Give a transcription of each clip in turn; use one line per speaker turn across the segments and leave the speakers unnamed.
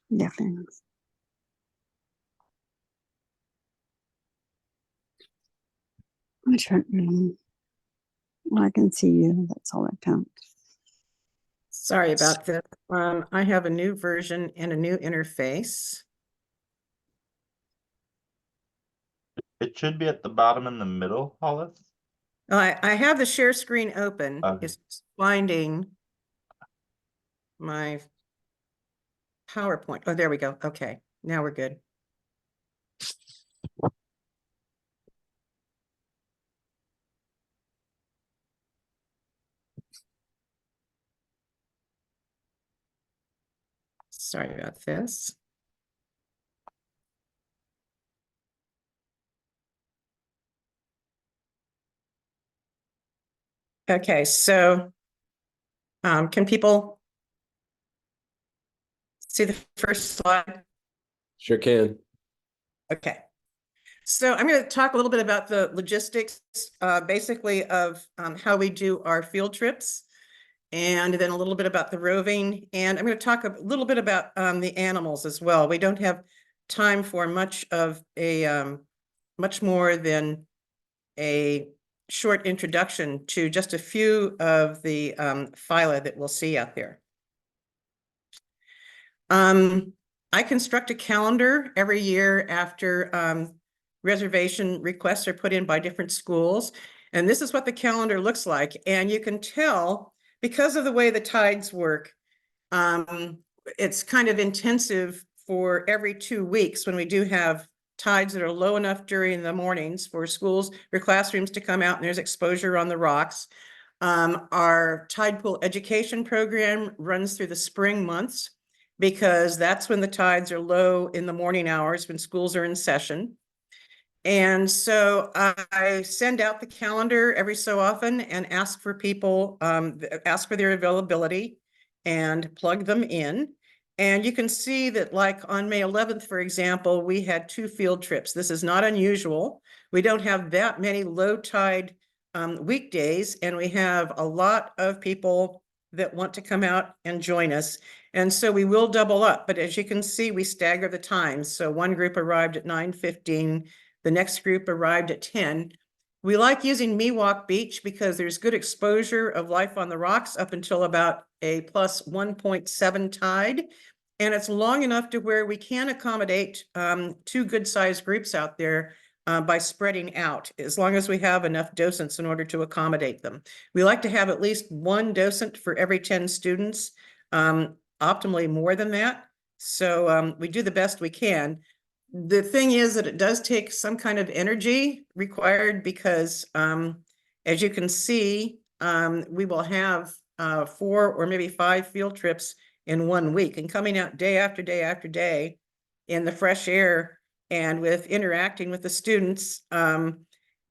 Yeah, thanks. I don't know. I can see you. That's all that counts.
Sorry about this. I have a new version and a new interface.
It should be at the bottom in the middle, Hollis.
I have the share screen open.
Okay.
It's finding my PowerPoint. Oh, there we go. Okay, now we're good. Sorry about this. Okay, so can people see the first slide?
Sure can.
Okay. So I'm going to talk a little bit about the logistics, basically of how we do our field trips, and then a little bit about the roving. And I'm going to talk a little bit about the animals as well. We don't have time for much of a, much more than a short introduction to just a few of the phyla that we'll see out there. I construct a calendar every year after reservation requests are put in by different schools. And this is what the calendar looks like. And you can tell, because of the way the tides work, it's kind of intensive for every 2 weeks when we do have tides that are low enough during the mornings for schools, for classrooms to come out and there's exposure on the rocks. Our tide pool education program runs through the spring months because that's when the tides are low in the morning hours when schools are in session. And so I send out the calendar every so often and ask for people, ask for their availability and plug them in. And you can see that, like on May 11th, for example, we had 2 field trips. This is not unusual. We don't have that many low tide weekdays, and we have a lot of people that want to come out and join us. And so we will double up, but as you can see, we stagger the times. So one group arrived at 9:15, the next group arrived at 10. We like using Miwok Beach because there's good exposure of life on the rocks up until about a plus 1.7 tide. And it's long enough to where we can accommodate 2 good-sized groups out there by spreading out, as long as we have enough docents in order to accommodate them. We like to have at least 1 docent for every 10 students, optimally more than that. So we do the best we can. The thing is that it does take some kind of energy required because, as you can see, we will have 4 or maybe 5 field trips in 1 week, and coming out day after day after day in the fresh air and with interacting with the students,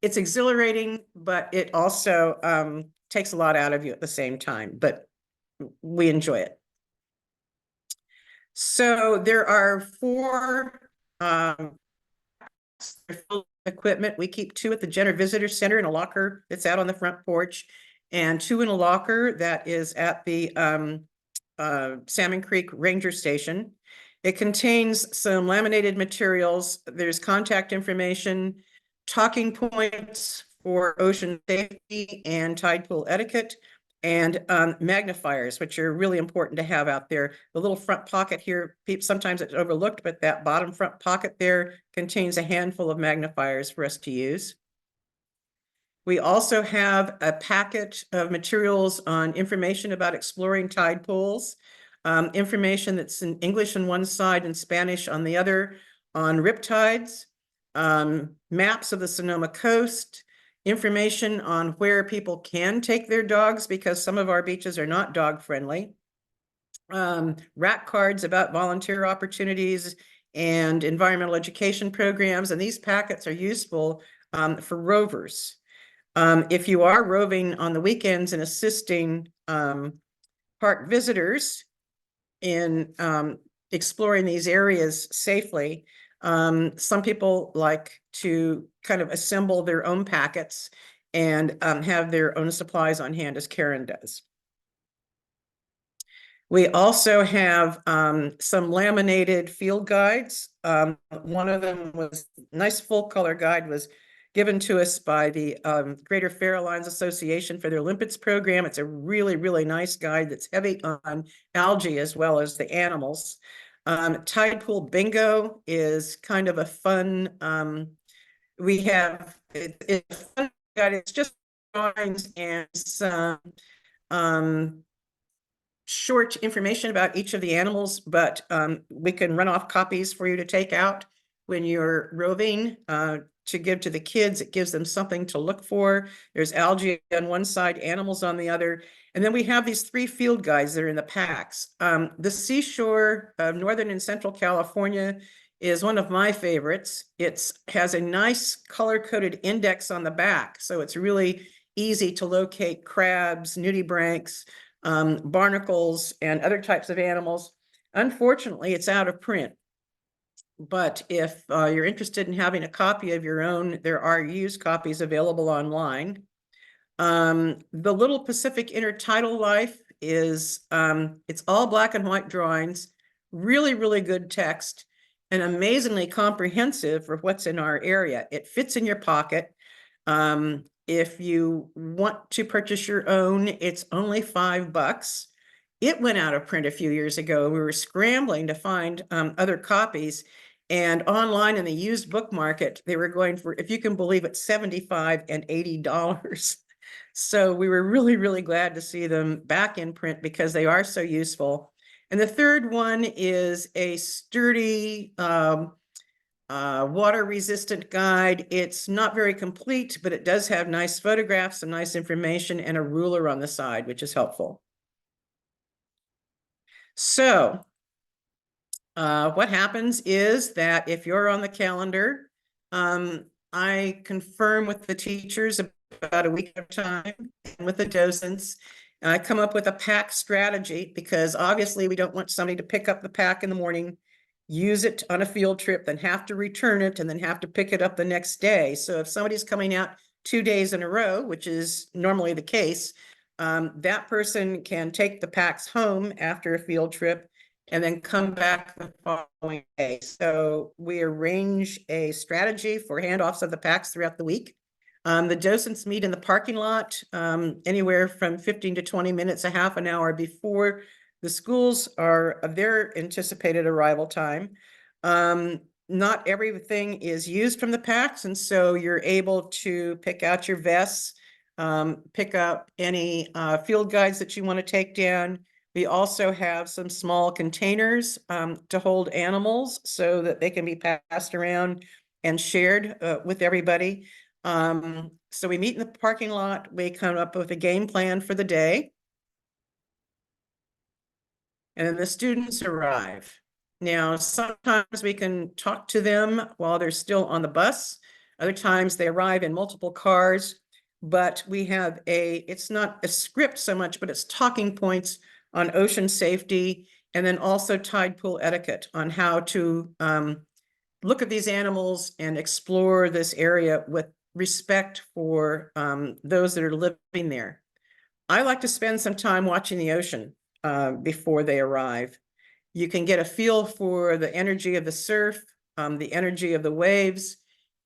it's exhilarating, but it also takes a lot out of you at the same time, but we enjoy it. So there are 4 equipment. We keep 2 at the Jenner Visitor Center in a locker that's out on the front porch, and 2 in a locker that is at the Salmon Creek Ranger Station. It contains some laminated materials. There's contact information, talking points for ocean safety and tide pool etiquette, and magnifiers, which are really important to have out there. The little front pocket here, sometimes it's overlooked, but that bottom front pocket there contains a handful of magnifiers for us to use. We also have a packet of materials on information about exploring tide pools, information that's in English on one side and Spanish on the other, on riptides, maps of the Sonoma Coast, information on where people can take their dogs because some of our beaches are not dog friendly, rack cards about volunteer opportunities and environmental education programs. And these packets are useful for rovers. If you are roving on the weekends and assisting park visitors in exploring these areas safely, some people like to kind of assemble their own packets and have their own supplies on hand, as Karen does. We also have some laminated field guides. One of them was nice full color guide was given to us by the Greater Fair Lines Association for their Olympics program. It's a really, really nice guide that's heavy on algae as well as the animals. Tidepool Bingo is kind of a fun, we have, it's a fun guide. It's just drawings and some short information about each of the animals, but we can run off copies for you to take out when you're roving to give to the kids. It gives them something to look for. There's algae on one side, animals on the other. And then we have these 3 field guides that are in the packs. The seashore of Northern and Central California is one of my favorites. It has a nice color-coded index on the back, so it's really easy to locate crabs, nudibranchs, barnacles, and other types of animals. Unfortunately, it's out of print. But if you're interested in having a copy of your own, there are used copies available online. The Little Pacific Intertidal Life is, it's all black and white drawings, really, really good text, and amazingly comprehensive for what's in our area. It fits in your pocket. If you want to purchase your own, it's only $5. It went out of print a few years ago. We were scrambling to find other copies, and online in the used book market, they were going for, if you can believe it, $75 and $80. So we were really, really glad to see them back in print because they are so useful. And the third one is a sturdy, water resistant guide. It's not very complete, but it does have nice photographs and nice information and a ruler on the side, which is helpful. So what happens is that if you're on the calendar, I confirm with the teachers about a week at a time and with the docents. And I come up with a pack strategy because obviously we don't want somebody to pick up the pack in the morning, use it on a field trip, then have to return it and then have to pick it up the next day. So if somebody's coming out 2 days in a row, which is normally the case, that person can take the packs home after a field trip and then come back the following day. So we arrange a strategy for handoffs of the packs throughout the week. The docents meet in the parking lot anywhere from 15 to 20 minutes, a half an hour before the schools are of their anticipated arrival time. Not everything is used from the packs, and so you're able to pick out your vests, pick up any field guides that you want to take down. We also have some small containers to hold animals so that they can be passed around and shared with everybody. So we meet in the parking lot, we come up with a game plan for the day. And then the students arrive. Now, sometimes we can talk to them while they're still on the bus. Other times they arrive in multiple cars, but we have it's not a script so much, but it's talking points on ocean safety, and then also tide pool etiquette on how to look at these animals and explore this area with respect for those that are living there. I like to spend some time watching the ocean before they arrive. You can get a feel for the energy of the surf, the energy of the waves.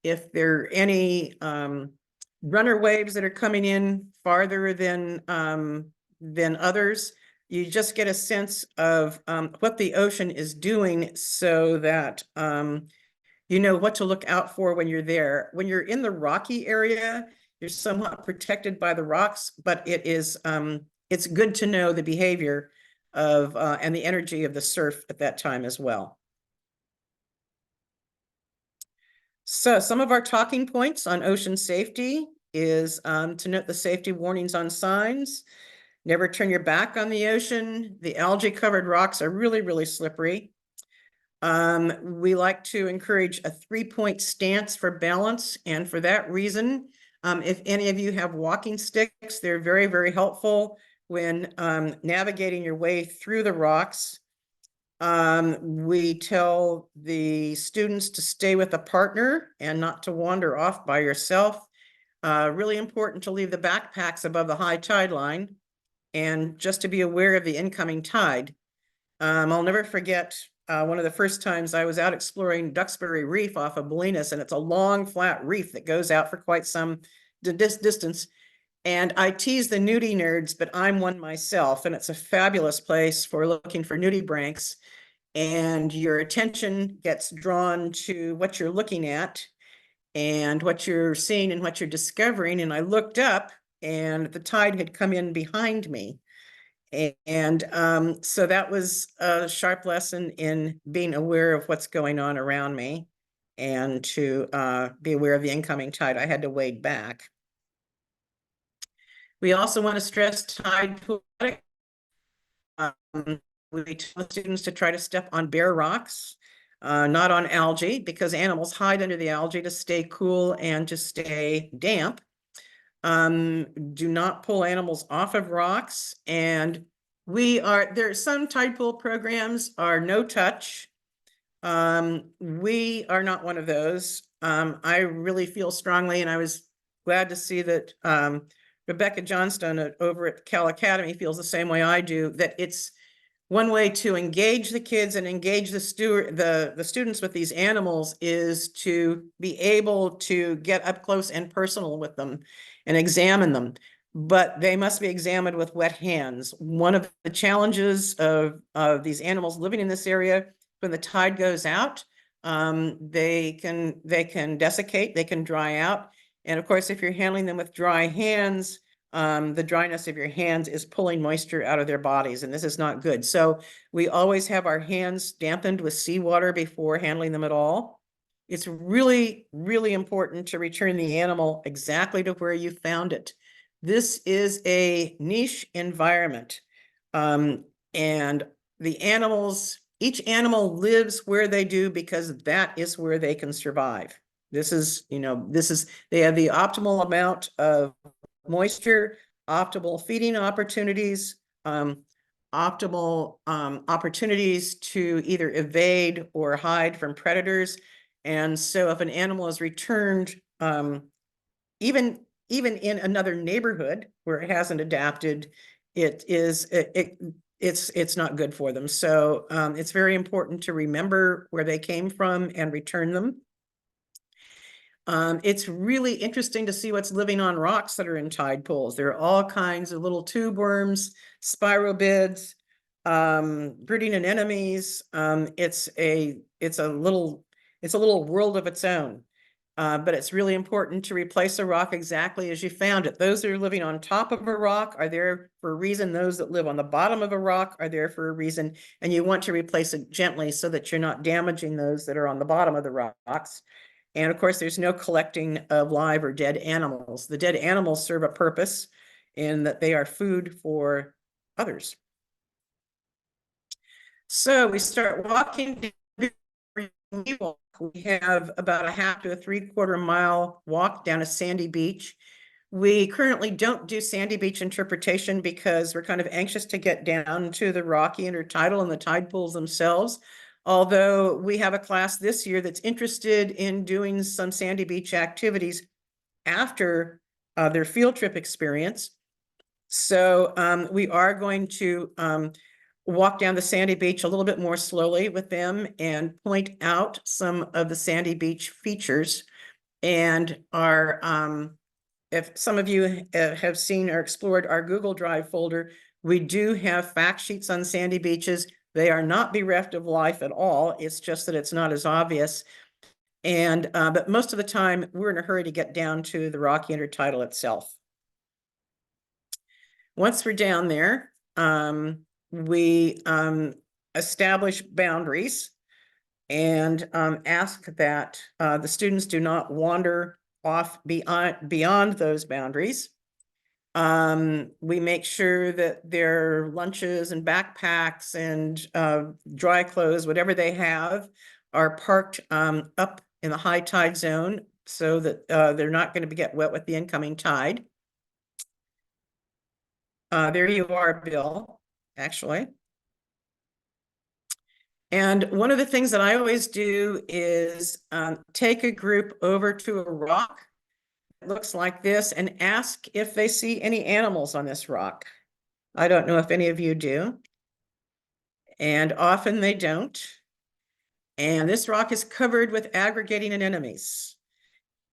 If there are any runner waves that are coming in farther than others, you just get a sense of what the ocean is doing so that you know what to look out for when you're there. When you're in the rocky area, you're somewhat protected by the rocks, but it is it's good to know the behavior of and the energy of the surf at that time as well. So some of our talking points on ocean safety is to note the safety warnings on signs. Never turn your back on the ocean. The algae-covered rocks are really, really slippery. We like to encourage a 3-point stance for balance, and for that reason, if any of you have walking sticks, they're very, very helpful when navigating your way through the rocks. We tell the students to stay with a partner and not to wander off by yourself. Really important to leave the backpacks above the high tide line. and just to be aware of the incoming tide. I'll never forget one of the first times I was out exploring Duxbury Reef off of Bolinas, and it's a long flat reef that goes out for quite some distance. And I tease the nudie nerds, but I'm one myself, and it's a fabulous place for looking for nudibranchs. And your attention gets drawn to what you're looking at and what you're seeing and what you're discovering. And I looked up, and the tide had come in behind me. And so that was a sharp lesson in being aware of what's going on around me and to be aware of the incoming tide. I had to wade back. We also want to stress tide pool. We tell students to try to step on bare rocks, not on algae, because animals hide under the algae to stay cool and to stay damp. Do not pull animals off of rocks. And some tide pool programs are no touch. We are not one of those. I really feel strongly, and I was glad to see that Rebecca Johnstone over at Cal Academy feels the same way I do, that it's one way to engage the kids and engage the students with these animals is to be able to get up close and personal with them and examine them. But they must be examined with wet hands. One of the challenges of these animals living in this area, when the tide goes out, they can desiccate, they can dry out. And of course, if you're handling them with dry hands, the dryness of your hands is pulling moisture out of their bodies, and this is not good. So we always have our hands dampened with seawater before handling them at all. It's really, really important to return the animal exactly to where you found it. This is a niche environment, and each animal lives where they do because that is where they can survive. They have the optimal amount of moisture, optimal feeding opportunities, optimal opportunities to either evade or hide from predators. And so if an animal is returned, even in another neighborhood where it hasn't adapted, it's not good for them. So it's very important to remember where they came from and return them. It's really interesting to see what's living on rocks that are in tide pools. There are all kinds of little tube worms, spirobids, brooding anemones. It's a little world of its own. But it's really important to replace a rock exactly as you found it. Those that are living on top of a rock are there for a reason. Those that live on the bottom of a rock are there for a reason. And you want to replace it gently so that you're not damaging those that are on the bottom of the rocks. And of course, there's no collecting of live or dead animals. The dead animals serve a purpose in that they are food for others. So we start walking. We have about a 1/2 to a 3/4 mile walk down a sandy beach. We currently don't do sandy beach interpretation because we're kind of anxious to get down to the rocky intertidal and the tide pools themselves. Although we have a class this year that's interested in doing some sandy beach activities after their field trip experience. So we are going to walk down the sandy beach a little bit more slowly with them and point out some of the sandy beach features. And if some of you have seen or explored our Google Drive folder, we do have fact sheets on sandy beaches. They are not bereft of life at all. It's just that it's not as obvious. And but most of the time we're in a hurry to get down to the rocky intertidal itself. Once we're down there, we establish boundaries and ask that the students do not wander off beyond those boundaries. We make sure that their lunches and backpacks and dry clothes, whatever they have, are parked up in the high tide zone so that they're not going to get wet with the incoming tide. There you are, Bill, actually. And one of the things that I always do is take a group over to a rock that looks like this and ask if they see any animals on this rock. I don't know if any of you do. And often they don't. And this rock is covered with aggregating anemones.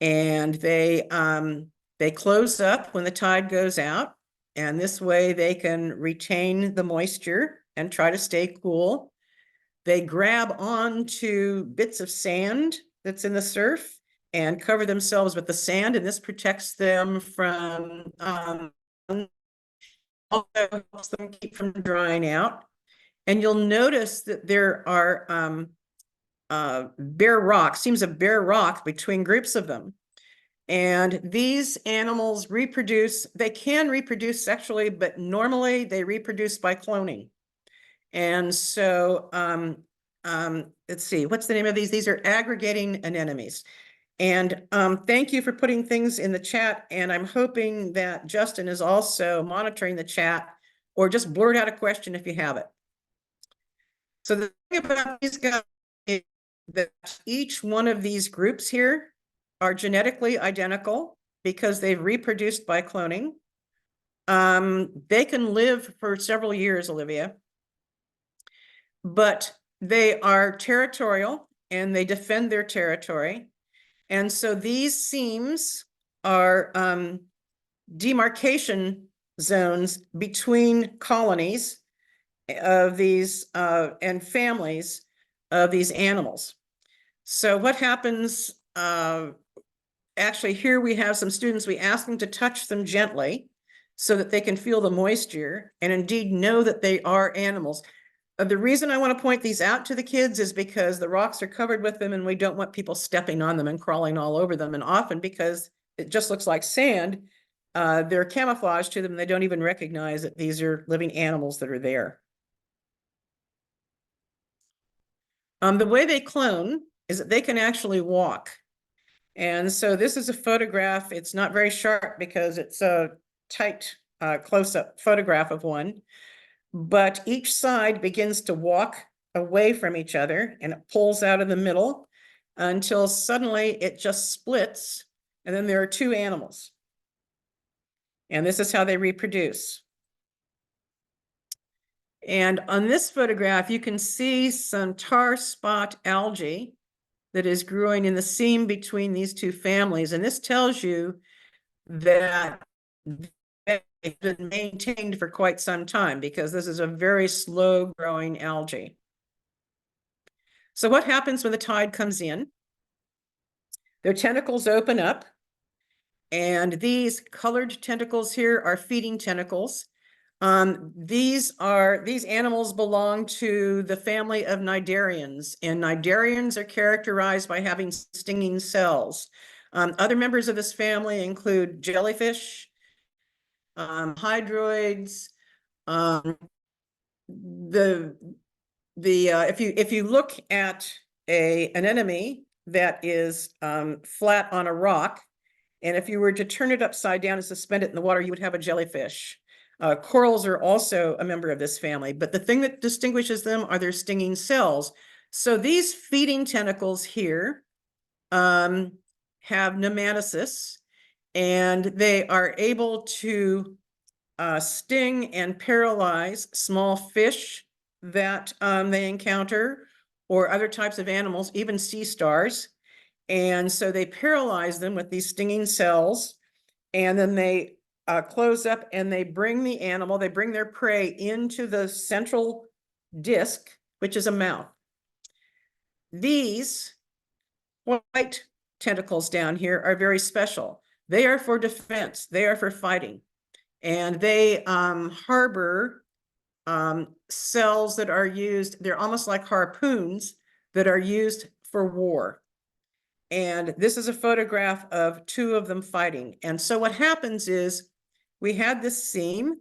And they close up when the tide goes out. And this way they can retain the moisture and try to stay cool. They grab onto bits of sand that's in the surf and cover themselves with the sand, and this protects them from also helps them keep from drying out. And you'll notice that there are bare rocks, seams of bare rock between groups of them. And these animals reproduce, they can reproduce sexually, but normally they reproduce by cloning. And so, let's see, what's the name of these? These are aggregating anemones. And thank you for putting things in the chat. And I'm hoping that Justin is also monitoring the chat, or just blurt out a question if you have it. So the thing about these guys is that each one of these groups here are genetically identical because they've reproduced by cloning. They can live for several years, Olivia, but they are territorial and they defend their territory. And so these seams are demarcation zones between colonies of these and families of these animals. So what happens, actually here we have some students, we ask them to touch them gently so that they can feel the moisture and indeed know that they are animals. The reason I want to point these out to the kids is because the rocks are covered with them and we don't want people stepping on them and crawling all over them. And often because it just looks like sand, they're camouflaged to them. They don't even recognize that these are living animals that are there. The way they clone is that they can actually walk. And so this is a photograph. It's not very sharp because it's a tight close-up photograph of one. But each side begins to walk away from each other and it pulls out of the middle until suddenly it just splits. And then there are two animals. And this is how they reproduce. And on this photograph, you can see some tar spot algae that is growing in the seam between these two families. And this tells you that it's been maintained for quite some time because this is a very slow growing algae. So what happens when the tide comes in? Their tentacles open up, and these colored tentacles here are feeding tentacles. These animals belong to the family of cnidarians, and cnidarians are characterized by having stinging cells. Other members of this family include jellyfish, hydroids. If you look at an anemone that is flat on a rock, and if you were to turn it upside down and suspend it in the water, you would have a jellyfish. Corals are also a member of this family, but the thing that distinguishes them are their stinging cells. So these feeding tentacles here have nematocysts, and they are able to sting and paralyze small fish that they encounter, or other types of animals, even sea stars. And so they paralyze them with these stinging cells, and then they close up and they bring the animal, they bring their prey into the central disc, which is a mouth. These white tentacles down here are very special. They are for defense, they are for fighting. And they harbor cells that are used, they're almost like harpoons that are used for war. And this is a photograph of two of them fighting. And so what happens is we had this seam,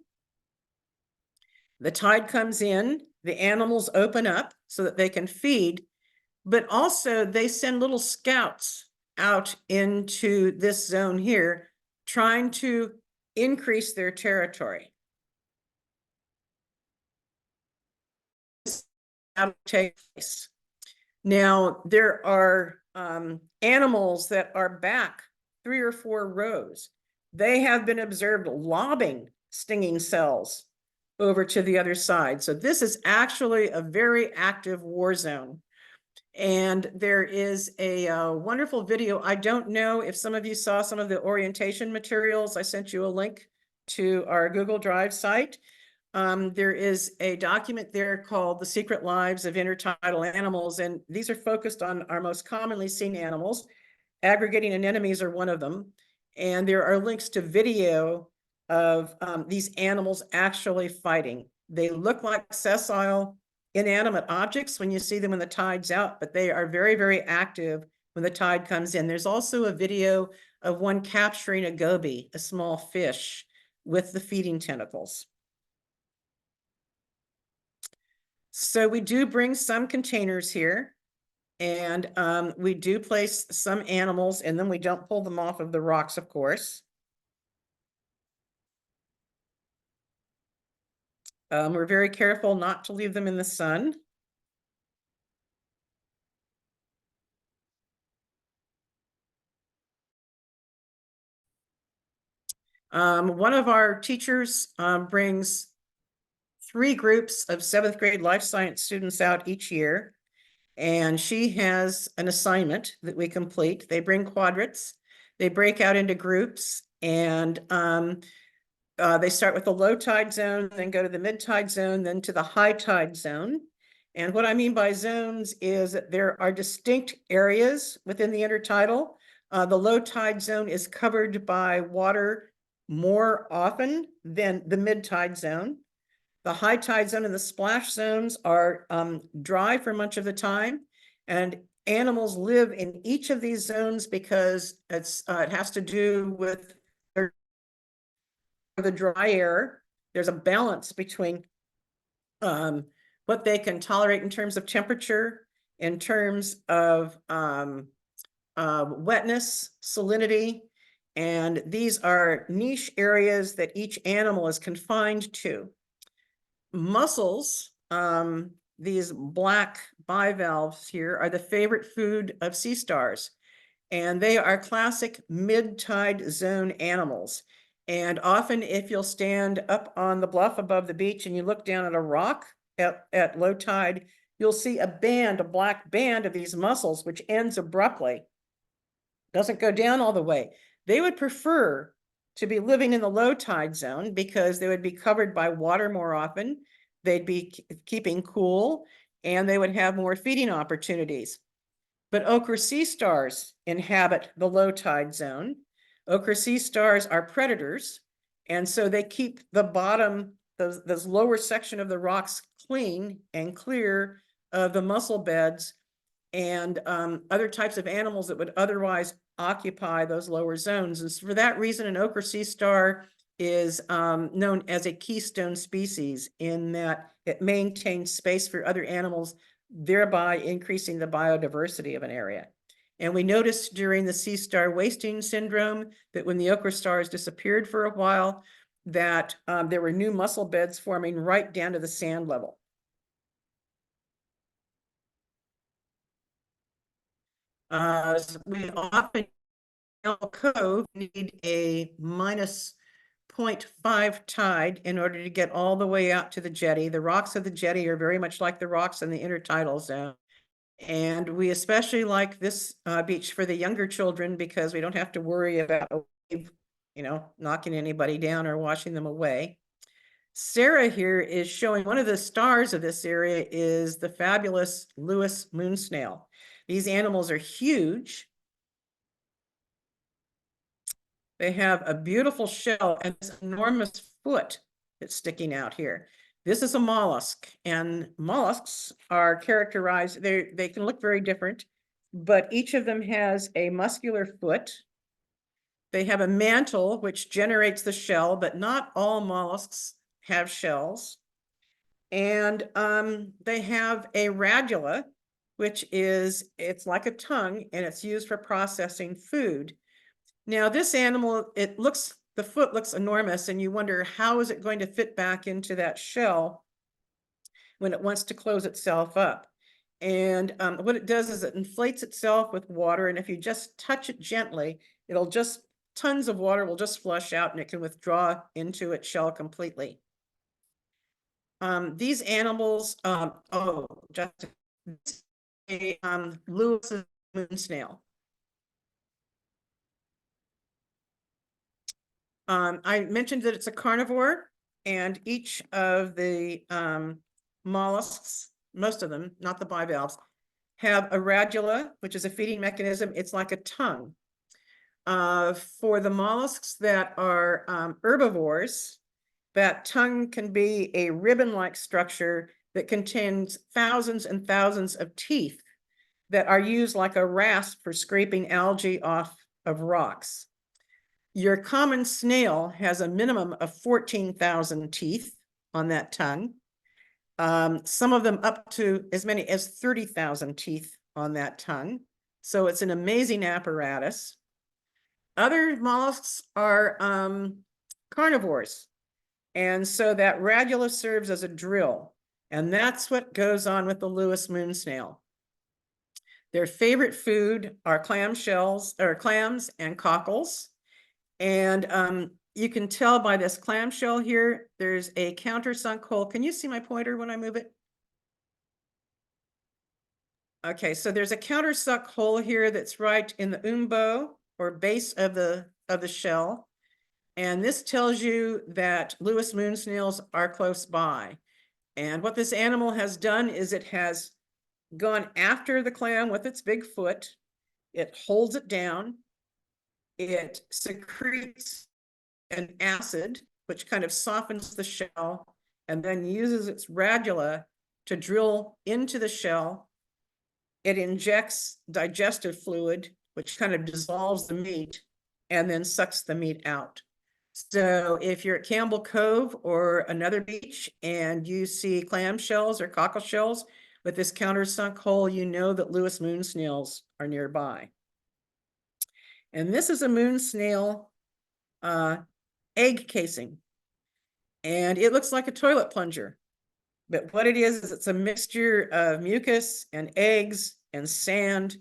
the tide comes in, the animals open up so that they can feed, but also they send little scouts out into this zone here, trying to increase their territory. Take place. Now, there are animals that are back 3 or 4 rows. They have been observed lobbing stinging cells over to the other side. So this is actually a very active war zone. And there is a wonderful video. I don't know if some of you saw some of the orientation materials. I sent you a link to our Google Drive site. There is a document there called The Secret Lives of Intertidal Animals, and these are focused on our most commonly seen animals. Aggregating anemones are one of them. And there are links to video of these animals actually fighting. They look like sessile, inanimate objects when you see them when the tide's out, but they are very, very active when the tide comes in. There's also a video of one capturing a goby, a small fish, with the feeding tentacles. So we do bring some containers here, and we do place some animals in them. We don't pull them off of the rocks, of course. We're very careful not to leave them in the sun. One of our teachers brings 3 groups of 7th grade life science students out each year, and she has an assignment that we complete. They bring quadrants, they break out into groups, and they start with the low tide zone, then go to the mid tide zone, then to the high tide zone. And what I mean by zones is that there are distinct areas within the intertidal. The low tide zone is covered by water more often than the mid tide zone. The high tide zone and the splash zones are dry for much of the time, and animals live in each of these zones because it has to do with the dry air. There's a balance between what they can tolerate in terms of temperature, in terms of wetness, salinity, and these are niche areas that each animal is confined to. Mussels, these black bivalves here, are the favorite food of sea stars, and they are classic mid-tide zone animals. And often if you'll stand up on the bluff above the beach and you look down at a rock at low tide, you'll see a black band of these mussels, which ends abruptly, doesn't go down all the way. They would prefer to be living in the low tide zone because they would be covered by water more often, they'd be keeping cool, and they would have more feeding opportunities. But ochre sea stars inhabit the low tide zone. Ochre sea stars are predators, and so they keep the bottom, those lower section of the rocks clean and clear of the mussel beds and other types of animals that would otherwise occupy those lower zones. And for that reason, an ochre sea star is known as a keystone species in that it maintains space for other animals, thereby increasing the biodiversity of an area. And we noticed during the sea star wasting syndrome that when the ochre stars disappeared for a while, that there were new mussel beds forming right down to the sand level. We often in Elk Cove need a minus 0.5 tide in order to get all the way out to the jetty. The rocks of the jetty are very much like the rocks in the intertidal zone. And we especially like this beach for the younger children because we don't have to worry about a wave, knocking anybody down or washing them away. Sarah here is showing one of the stars of this area is the fabulous Lewis moon snail. These animals are huge. They have a beautiful shell and this enormous foot that's sticking out here. This is a mollusk, and mollusks are characterized, they can look very different, but each of them has a muscular foot. They have a mantle which generates the shell, but not all mollusks have shells. And they have a radula, which it's like a tongue, and it's used for processing food. Now, this animal, the foot looks enormous, and you wonder how is it going to fit back into that shell when it wants to close itself up. And what it does is it inflates itself with water, and if you just touch it gently, tons of water will just flush out and it can withdraw into its shell completely. These animals, just a Lewis's moon snail. I mentioned that it's a carnivore, and each of the mollusks, most of them, not the bivalves, have a radula, which is a feeding mechanism. It's like a tongue. For the mollusks that are herbivores, that tongue can be a ribbon-like structure that contains thousands and thousands of teeth that are used like a rasp for scraping algae off of rocks. Your common snail has a minimum of 14,000 teeth on that tongue. Some of them up to as many as 30,000 teeth on that tongue. So it's an amazing apparatus. Other mollusks are carnivores. And so that radula serves as a drill. And that's what goes on with the Lewis moon snail. Their favorite food are clamshells or clams and cockles. And you can tell by this clamshell here, there's a countersunk hole. Can you see my pointer when I move it? Okay, so there's a countersunk hole here that's right in the umbo or base of the shell. And this tells you that Lewis moon snails are close by. And what this animal has done is it has gone after the clam with its big foot. It holds it down. It secretes an acid, which kind of softens the shell, and then uses its radula to drill into the shell. It injects digestive fluid, which kind of dissolves the meat and then sucks the meat out. So if you're at Campbell Cove or another beach and you see clam shells or cockle shells with this countersunk hole, you know that Lewis moon snails are nearby. And this is a moon snail egg casing. And it looks like a toilet plunger. But what it is it's a mixture of mucus and eggs and sand.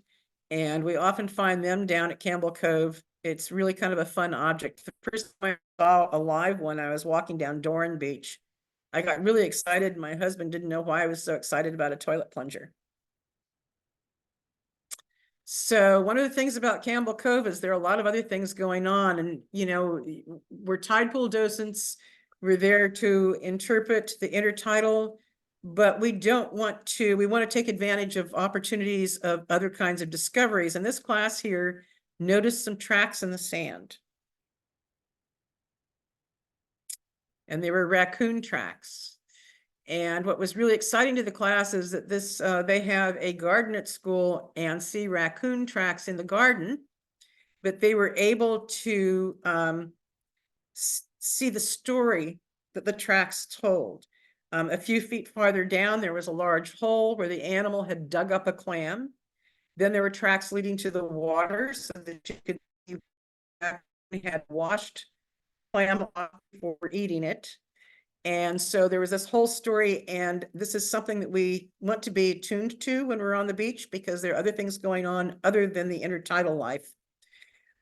And we often find them down at Campbell Cove. It's really kind of a fun object. The first time I saw a live one, I was walking down Doran Beach. I got really excited. My husband didn't know why I was so excited about a toilet plunger. So one of the things about Campbell Cove is there are a lot of other things going on. And, you know, we're Tidepool docents. We're there to interpret the intertidal, but we want to take advantage of opportunities of other kinds of discoveries. And this class here noticed some tracks in the sand. And they were raccoon tracks. And what was really exciting to the class is that they have a garden at school and see raccoon tracks in the garden, but they were able to see the story that the tracks told. A few feet farther down, there was a large hole where the animal had dug up a clam. Then there were tracks leading to the water so that you could see we had washed clam off before eating it. And so there was this whole story, and this is something that we want to be tuned to when we're on the beach because there are other things going on other than the intertidal life.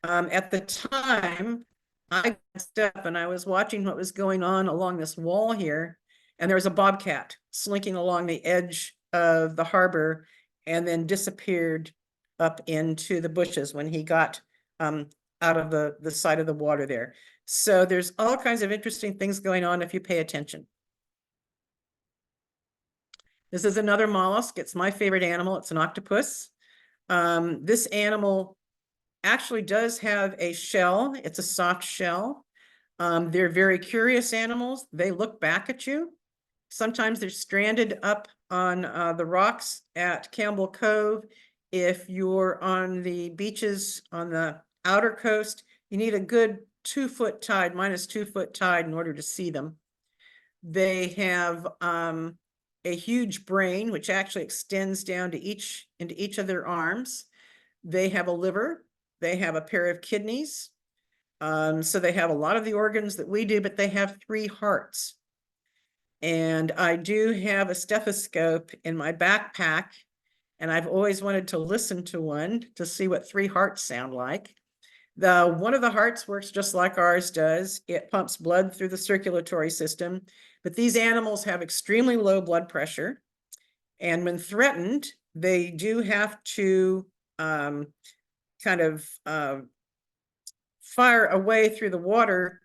At the time, I stepped up and I was watching what was going on along this wall here, and there was a bobcat slinking along the edge of the harbor and then disappeared up into the bushes when he got out of the side of the water there. So there's all kinds of interesting things going on if you pay attention. This is another mollusk. It's my favorite animal. It's an octopus. This animal actually does have a shell. It's a soft shell. They're very curious animals. They look back at you. Sometimes they're stranded up on the rocks at Campbell Cove. If you're on the beaches on the outer coast, you need a good 2-foot tide, -2-foot tide in order to see them. They have a huge brain, which actually extends down to into each of their arms. They have a liver. They have a pair of kidneys. So they have a lot of the organs that we do, but they have 3 hearts. And I do have a stethoscope in my backpack, and I've always wanted to listen to one to see what 3 hearts sound like. One of the hearts works just like ours does. It pumps blood through the circulatory system, But these animals have extremely low blood pressure. And when threatened, they do have to kind of fire away through the water.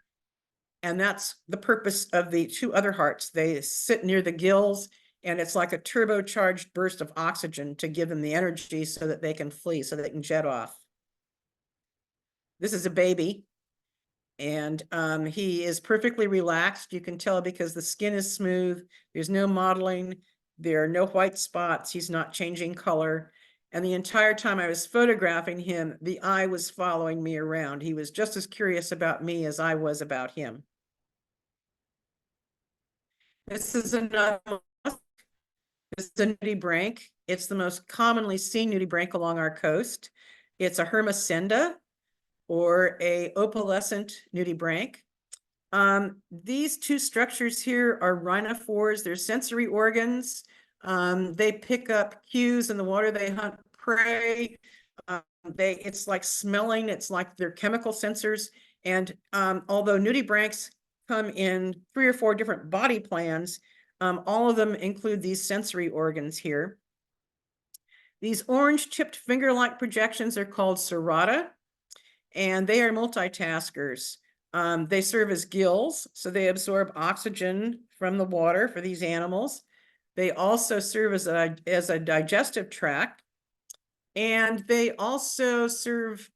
And that's the purpose of the two other hearts. They sit near the gills, and it's like a turbocharged burst of oxygen to give them the energy so that they can flee, so they can jet off. This is a baby, and he is perfectly relaxed. You can tell because the skin is smooth. There's no mottling. There are no white spots. He's not changing color. And the entire time I was photographing him, the eye was following me around. He was just as curious about me as I was about him. This is another, this is a nudibranch. It's the most commonly seen nudibranch along our coast. It's a hermescenda, or a opalescent nudibranch. These two structures here are rhinophores. They're sensory organs. They pick up cues in the water. They hunt prey. It's like smelling. It's like they're chemical sensors. And although nudibranchs come in 3 or 4 different body plans, all of them include these sensory organs here. These orange tipped finger-like projections are called serrata, and they are multitaskers. They serve as gills, so they absorb oxygen from the water for these animals. They also serve as a digestive tract, and they also serve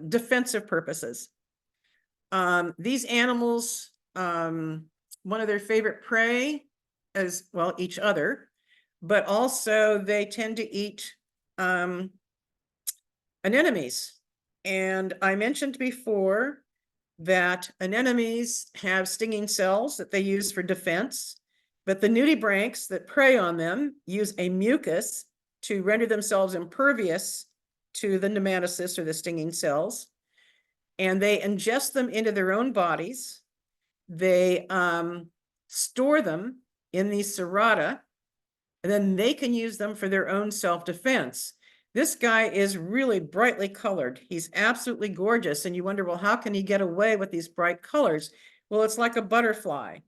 defensive purposes. These animals, one of their favorite prey is, well, each other, but also they tend to eat anemones. And I mentioned before that anemones have stinging cells that they use for defense, but the nudibranchs that prey on them use a mucus to render themselves impervious to the nematocysts, or the stinging cells, and they ingest them into their own bodies. They store them in these serrata, and then they can use them for their own self-defense. This guy is really brightly colored. He's absolutely gorgeous. And you wonder, well, how can he get away with these bright colors? Well, it's like a butterfly.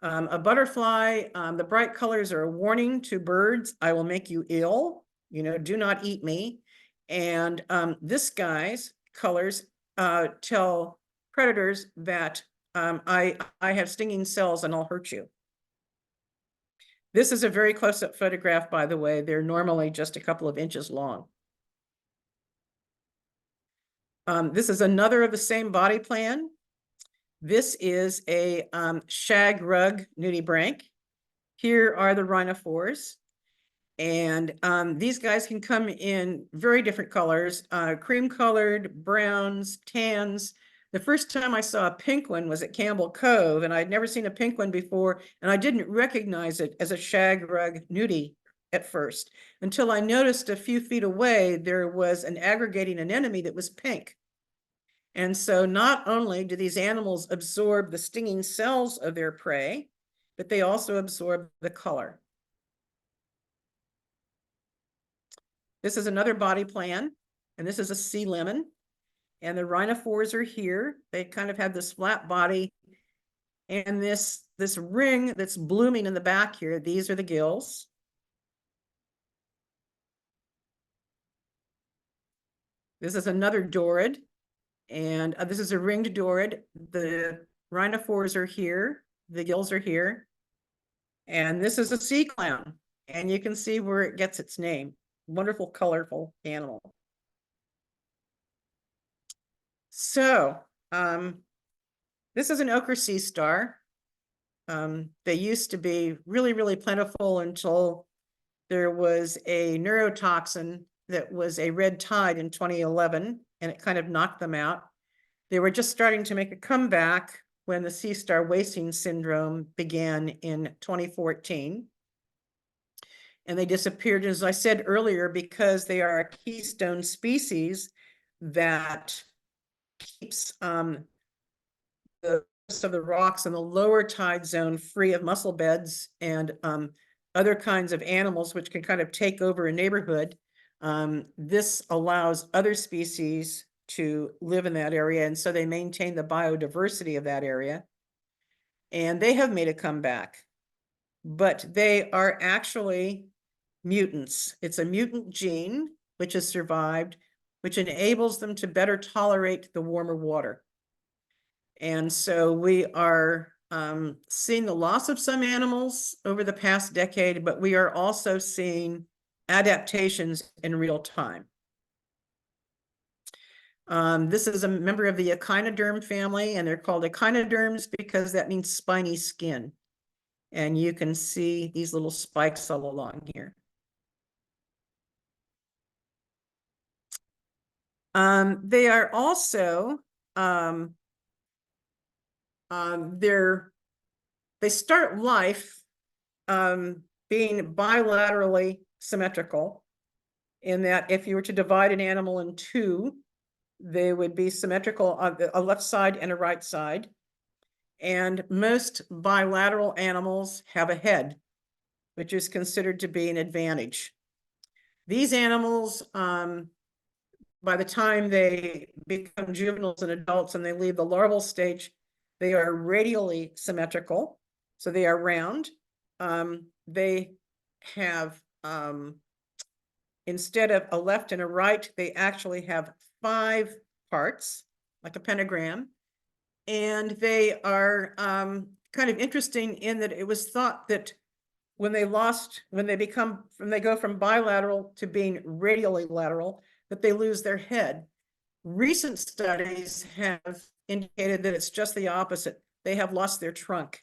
The bright colors are a warning to birds. I will make you ill. Do not eat me. And this guy's colors tell predators that I have stinging cells and I'll hurt you. This is a very close-up photograph, by the way. They're normally just a couple of inches long. This is another of the same body plan. This is a shag rug nudibranch. Here are the rhinophores. And these guys can come in very different colors, cream-colored, browns, tans. The first time I saw a pink one was at Campbell Cove, and I'd never seen a pink one before, and I didn't recognize it as a shag rug nudie at first, until I noticed a few feet away there was an aggregating anemone that was pink. And so not only do these animals absorb the stinging cells of their prey, but they also absorb the color. This is another body plan, and this is a sea lemon. And the rhinophores are here. They kind of have this flat body, and this ring that's blooming in the back here, these are the gills. This is another dorid, and this is a ringed dorid. The rhinophores are here, the gills are here. And this is a sea clown, and you can see where it gets its name. Wonderful, colorful animal. So this is an ochre sea star. They used to be really, really plentiful until there was a neurotoxin that was a red tide in 2011, and it kind of knocked them out. They were just starting to make a comeback when the sea star wasting syndrome began in 2014. And they disappeared, as I said earlier, because they are a keystone species that keeps the rest of the rocks in the lower tide zone free of mussel beds and other kinds of animals which can kind of take over a neighborhood. This allows other species to live in that area, and so they maintain the biodiversity of that area. and they have made a comeback, but they are actually mutants. It's a mutant gene which has survived, which enables them to better tolerate the warmer water. And so we are seeing the loss of some animals over the past decade, but we are also seeing adaptations in real time. This is a member of the echinoderm family, and they're called echinoderms because that means spiny skin. And you can see these little spikes all along here. They are also, they start life being bilaterally symmetrical, in that if you were to divide an animal in two, they would be symmetrical on a left side and a right side. And most bilateral animals have a head, which is considered to be an advantage. These animals, by the time they become juveniles and adults and they leave the larval stage, they are radially symmetrical. So they are round. They have, instead of a left and a right, they actually have 5 parts, like a pentagram. And they are kind of interesting in that it was thought that when they go from bilateral to being radially lateral, that they lose their head. Recent studies have indicated that it's just the opposite. They have lost their trunk,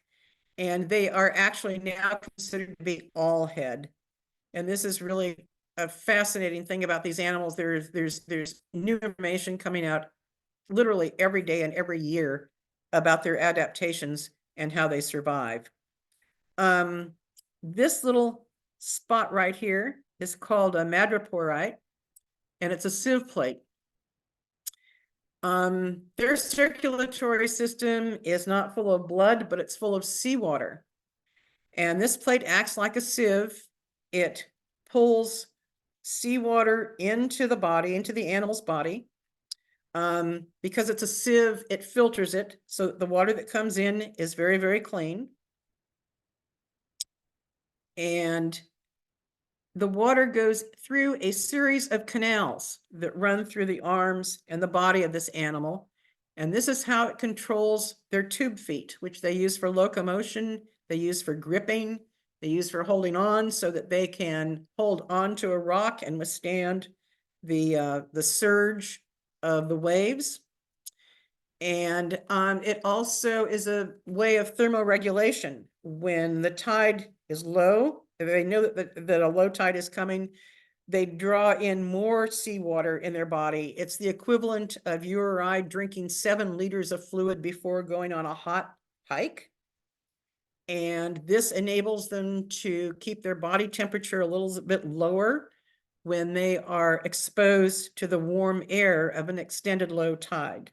and they are actually now considered to be all head. And this is really a fascinating thing about these animals. There's new information coming out literally every day and every year about their adaptations and how they survive. This little spot right here is called a madreporite, and it's a sieve plate. Their circulatory system is not full of blood, but it's full of seawater. And this plate acts like a sieve. It pulls seawater into the body, into the animal's body. Because it's a sieve, it filters it. So the water that comes in is very, very clean. And the water goes through a series of canals that run through the arms and the body of this animal. And this is how it controls their tube feet, which they use for locomotion, they use for gripping, they use for holding on so that they can hold on to a rock and withstand the surge of the waves. And it also is a way of thermoregulation. When the tide is low, they know that a low tide is coming, they draw in more seawater in their body. It's the equivalent of you or I drinking 7 liters of fluid before going on a hot hike. And this enables them to keep their body temperature a little bit lower when they are exposed to the warm air of an extended low tide.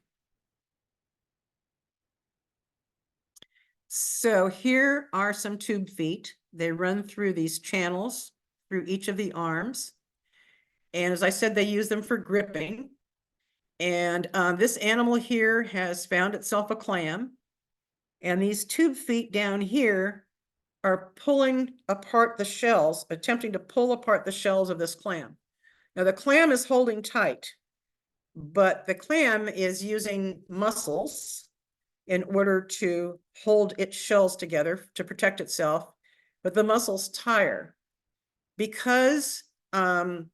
So here are some tube feet. They run through these channels through each of the arms. And as I said, they use them for gripping. And this animal here has found itself a clam. And these tube feet down here are pulling apart the shells, attempting to pull apart the shells of this clam. Now the clam is holding tight, but the clam is using muscles in order to hold its shells together to protect itself, but the muscles tire. Because the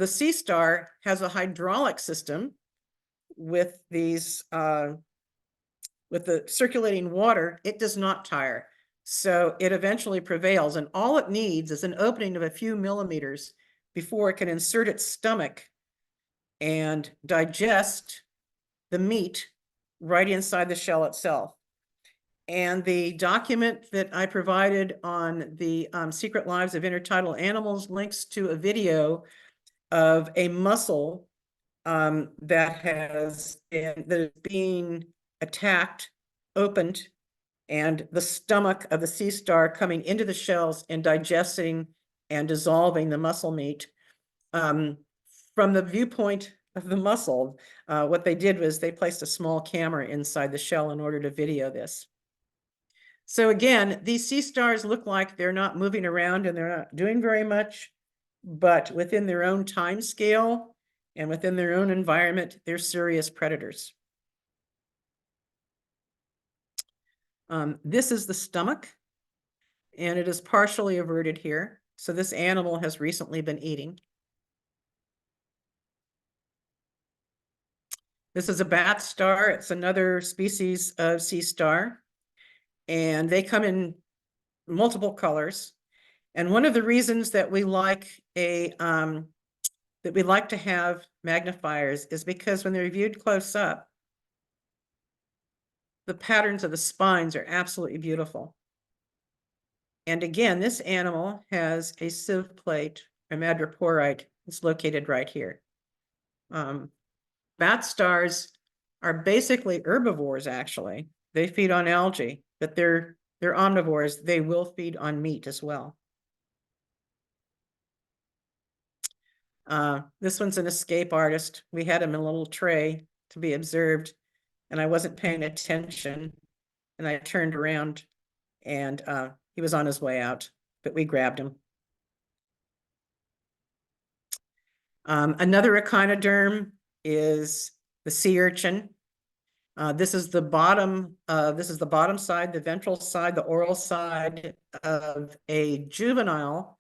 sea star has a hydraulic system with these, with the circulating water, it does not tire. So it eventually prevails, and all it needs is an opening of a few millimeters before it can insert its stomach and digest the meat right inside the shell itself. And the document that I provided on the Secret Lives of Intertidal Animals links to a video of a mussel that is being attacked, opened, and the stomach of the sea star coming into the shells and digesting and dissolving the mussel meat. From the viewpoint of the mussel, what they did was they placed a small camera inside the shell in order to video this. So again, these sea stars look like they're not moving around and they're not doing very much, but within their own time scale and within their own environment, they're serious predators. This is the stomach, and it is partially averted here. So this animal has recently been eating. This is a bat star. It's another species of sea star, and they come in multiple colors. And one of the reasons that we like to have magnifiers is because when they're viewed close up, the patterns of the spines are absolutely beautiful. And again, this animal has a sieve plate or madreporite. It's located right here. Bat stars are basically herbivores, actually. They feed on algae, but they're omnivores. They will feed on meat as well. This one's an escape artist. We had him in a little tray to be observed, and I wasn't paying attention, and I turned around, and he was on his way out, but we grabbed him. Another echinoderm is the sea urchin. This is the bottom side, the ventral side, the oral side of a juvenile.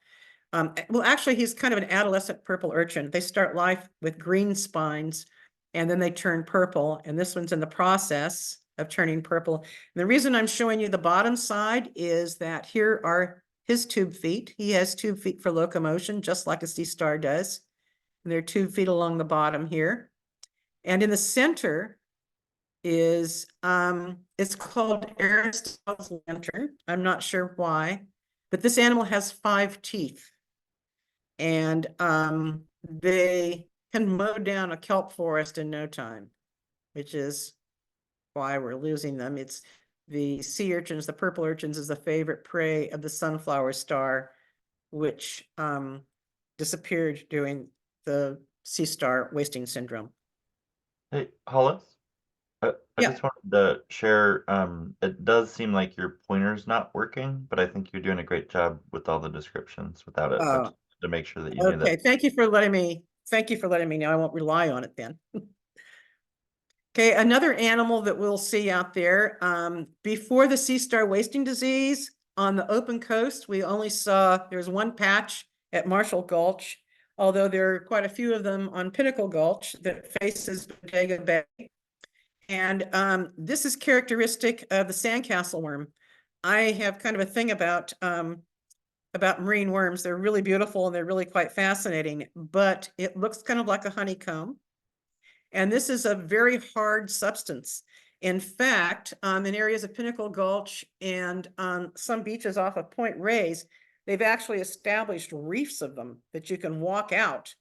Well, actually, he's kind of an adolescent purple urchin. They start life with green spines, and then they turn purple. And this one's in the process of turning purple. And the reason I'm showing you the bottom side is that here are his tube feet. He has tube feet for locomotion, just like a sea star does. And there are tube feet along the bottom here. And in the center is, it's called Aristotle's lantern. I'm not sure why, but this animal has 5 teeth. And they can mow down a kelp forest in no time, which is why we're losing them. It's the sea urchins, the purple urchins, is the favorite prey of the sunflower star, which disappeared during the sea star wasting syndrome.
Hey, Hollis, I
Yeah.
just wanted to share, it does seem like your pointer's not working, but I think you're doing a great job with all the descriptions without it. I just wanted to make sure that you knew
Okay,
that.
thank you for letting me know. I won't rely on it then. Okay, another animal that we'll see out there, before the sea star wasting disease on the open coast, we only saw, there's one patch at Marshall Gulch, although there are quite a few of them on Pinnacle Gulch that faces Bodega Bay. And this is characteristic of the sandcastle worm. I have kind of a thing about marine worms. They're really beautiful and they're really quite fascinating, but it looks kind of like a honeycomb. And this is a very hard substance. In fact, in areas of Pinnacle Gulch and some beaches off of Point Reyes, they've actually established reefs of them that you can walk out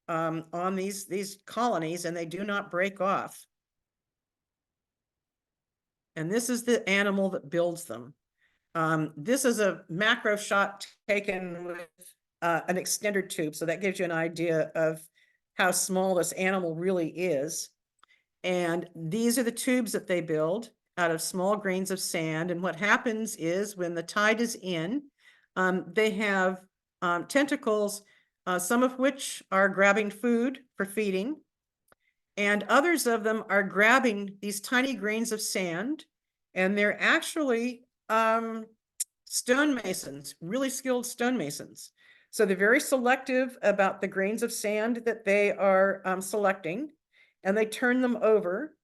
on these colonies, and they do not break off. And this is the animal that builds them. This is a macro shot taken with an extender tube, so that gives you an idea of how small this animal really is. And these are the tubes that they build out of small grains of sand. And what happens is when the tide is in, they have tentacles, some of which are grabbing food for feeding, and others of them are grabbing these tiny grains of sand, and they're actually stonemasons, really skilled stonemasons. So they're very selective about the grains of sand that they are selecting, and they turn them over,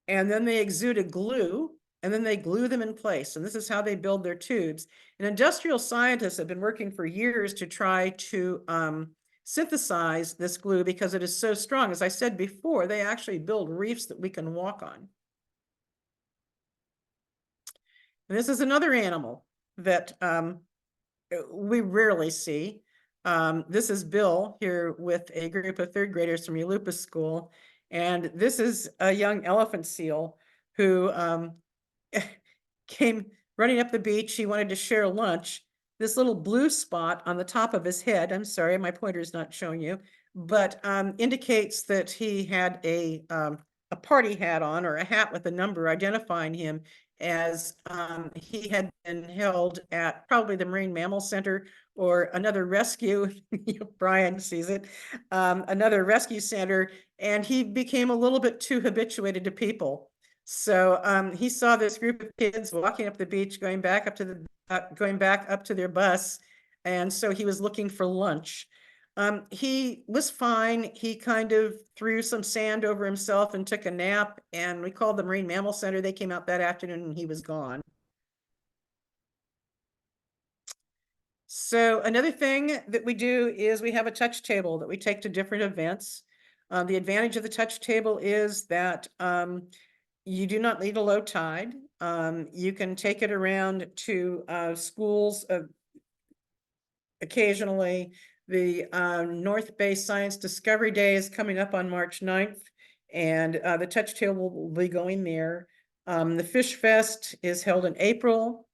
and then they exude a glue, and then they glue them in place. And this is how they build their tubes. And industrial scientists have been working for years to try to synthesize this glue because it is so strong. As I said before, they actually build reefs that we can walk on. And this is another animal that we rarely see. This is Bill here with a group of 3rd graders from Yulupa School. And this is a young elephant seal who came running up the beach. He wanted to share lunch. This little blue spot on the top of his head, I'm sorry, my pointer's not showing you, but indicates that he had a party hat on, or a hat with a number identifying him. as he had been held at probably the Marine Mammal Center or another rescue. Brian sees it, another rescue center, and he became a little bit too habituated to people. So he saw this group of kids walking up the beach, going back up to their bus, and so he was looking for lunch. He was fine. He kind of threw some sand over himself and took a nap, and we called the Marine Mammal Center. They came out that afternoon and he was gone. So another thing that we do is we have a touch table that we take to different events. The advantage of the touch table is that you do not need a low tide. You can take it around to schools occasionally. The North Bay Science Discovery Day is coming up on March 9th, and the touch table will be going there. The Fish Fest is held in April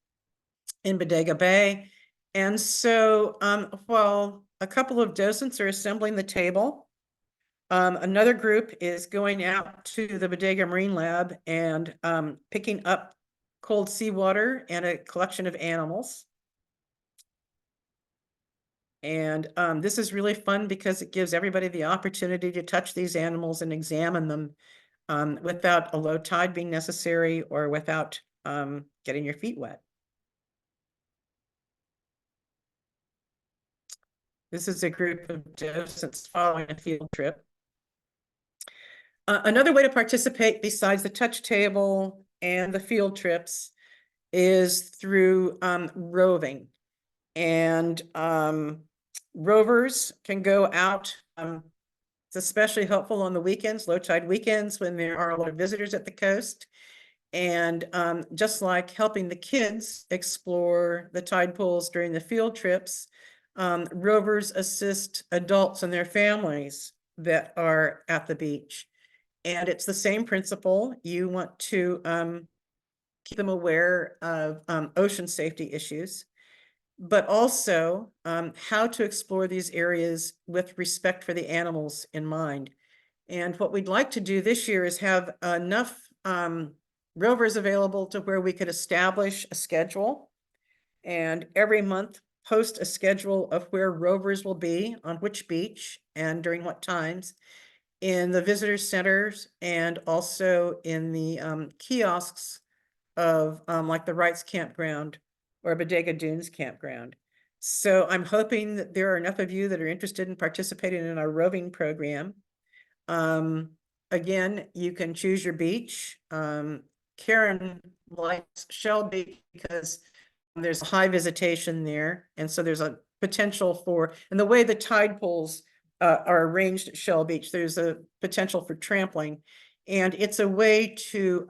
in Bodega Bay. And so while a couple of docents are assembling the table, another group is going out to the Bodega Marine Lab and picking up cold seawater and a collection of animals. And this is really fun because it gives everybody the opportunity to touch these animals and examine them without a low tide being necessary or without getting your feet wet. This is a group of docents following a field trip. Another way to participate besides the touch table and the field trips is through roving. And rovers can go out. It's especially helpful on the weekends, low tide weekends, when there are a lot of visitors at the coast. And just like helping the kids explore the tide pools during the field trips, rovers assist adults and their families that are at the beach. And it's the same principle. You want to keep them aware of ocean safety issues, but also how to explore these areas with respect for the animals in mind. And what we'd like to do this year is have enough rovers available to where we could establish a schedule, and every month post a schedule of where rovers will be on which beach and during what times in the visitor centers, and also in the kiosks of like the Wrights Campground or Bodega Dunes Campground. So I'm hoping that there are enough of you that are interested in participating in our roving program. Again, you can choose your beach. Karen likes Shell Beach because there's high visitation there. And so there's a potential for, and the way the tide pools are arranged at Shell Beach, there's a potential for trampling. And it's a way to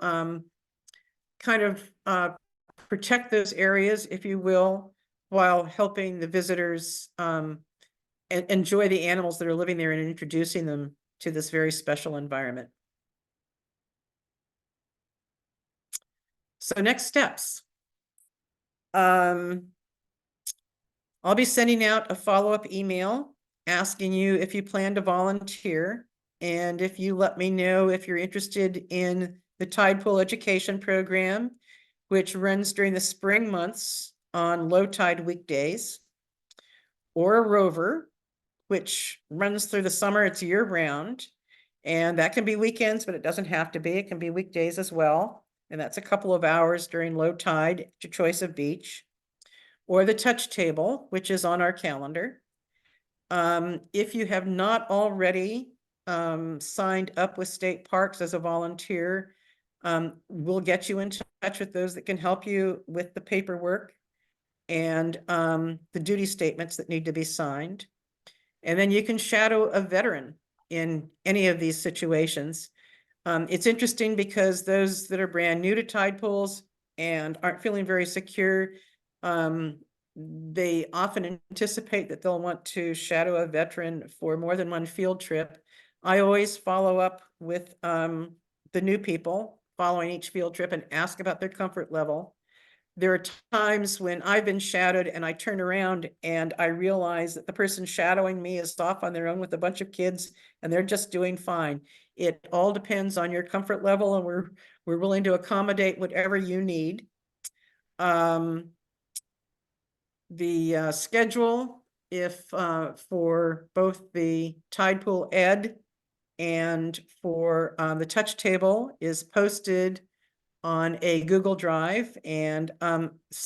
kind of protect those areas, if you will, while helping the visitors enjoy the animals that are living there and introducing them to this very special environment. So next steps. I'll be sending out a follow-up email asking you if you plan to volunteer, and if you let me know if you're interested in the Tide Pool Education Program, which runs during the spring months on low tide weekdays, or a rover, which runs through the summer. It's year round, and that can be weekends, but it doesn't have to be. It can be weekdays as well. And that's a couple of hours during low tide, your choice of beach, or the touch table, which is on our calendar. If you have not already signed up with state parks as a volunteer, we'll get you in touch with those that can help you with the paperwork and the duty statements that need to be signed. And then you can shadow a veteran in any of these situations. It's interesting because those that are brand new to tide pools and aren't feeling very secure, they often anticipate that they'll want to shadow a veteran for more than one field trip. I always follow up with the new people following each field trip and ask about their comfort level. there are times when I've been shadowed and I turn around and I realize that the person shadowing me is off on their own with a bunch of kids and they're just doing fine. It all depends on your comfort level, and we're willing to accommodate whatever you need. The schedule, if for both the Tidepool Ed and for the touch table, is posted on a Google Drive, and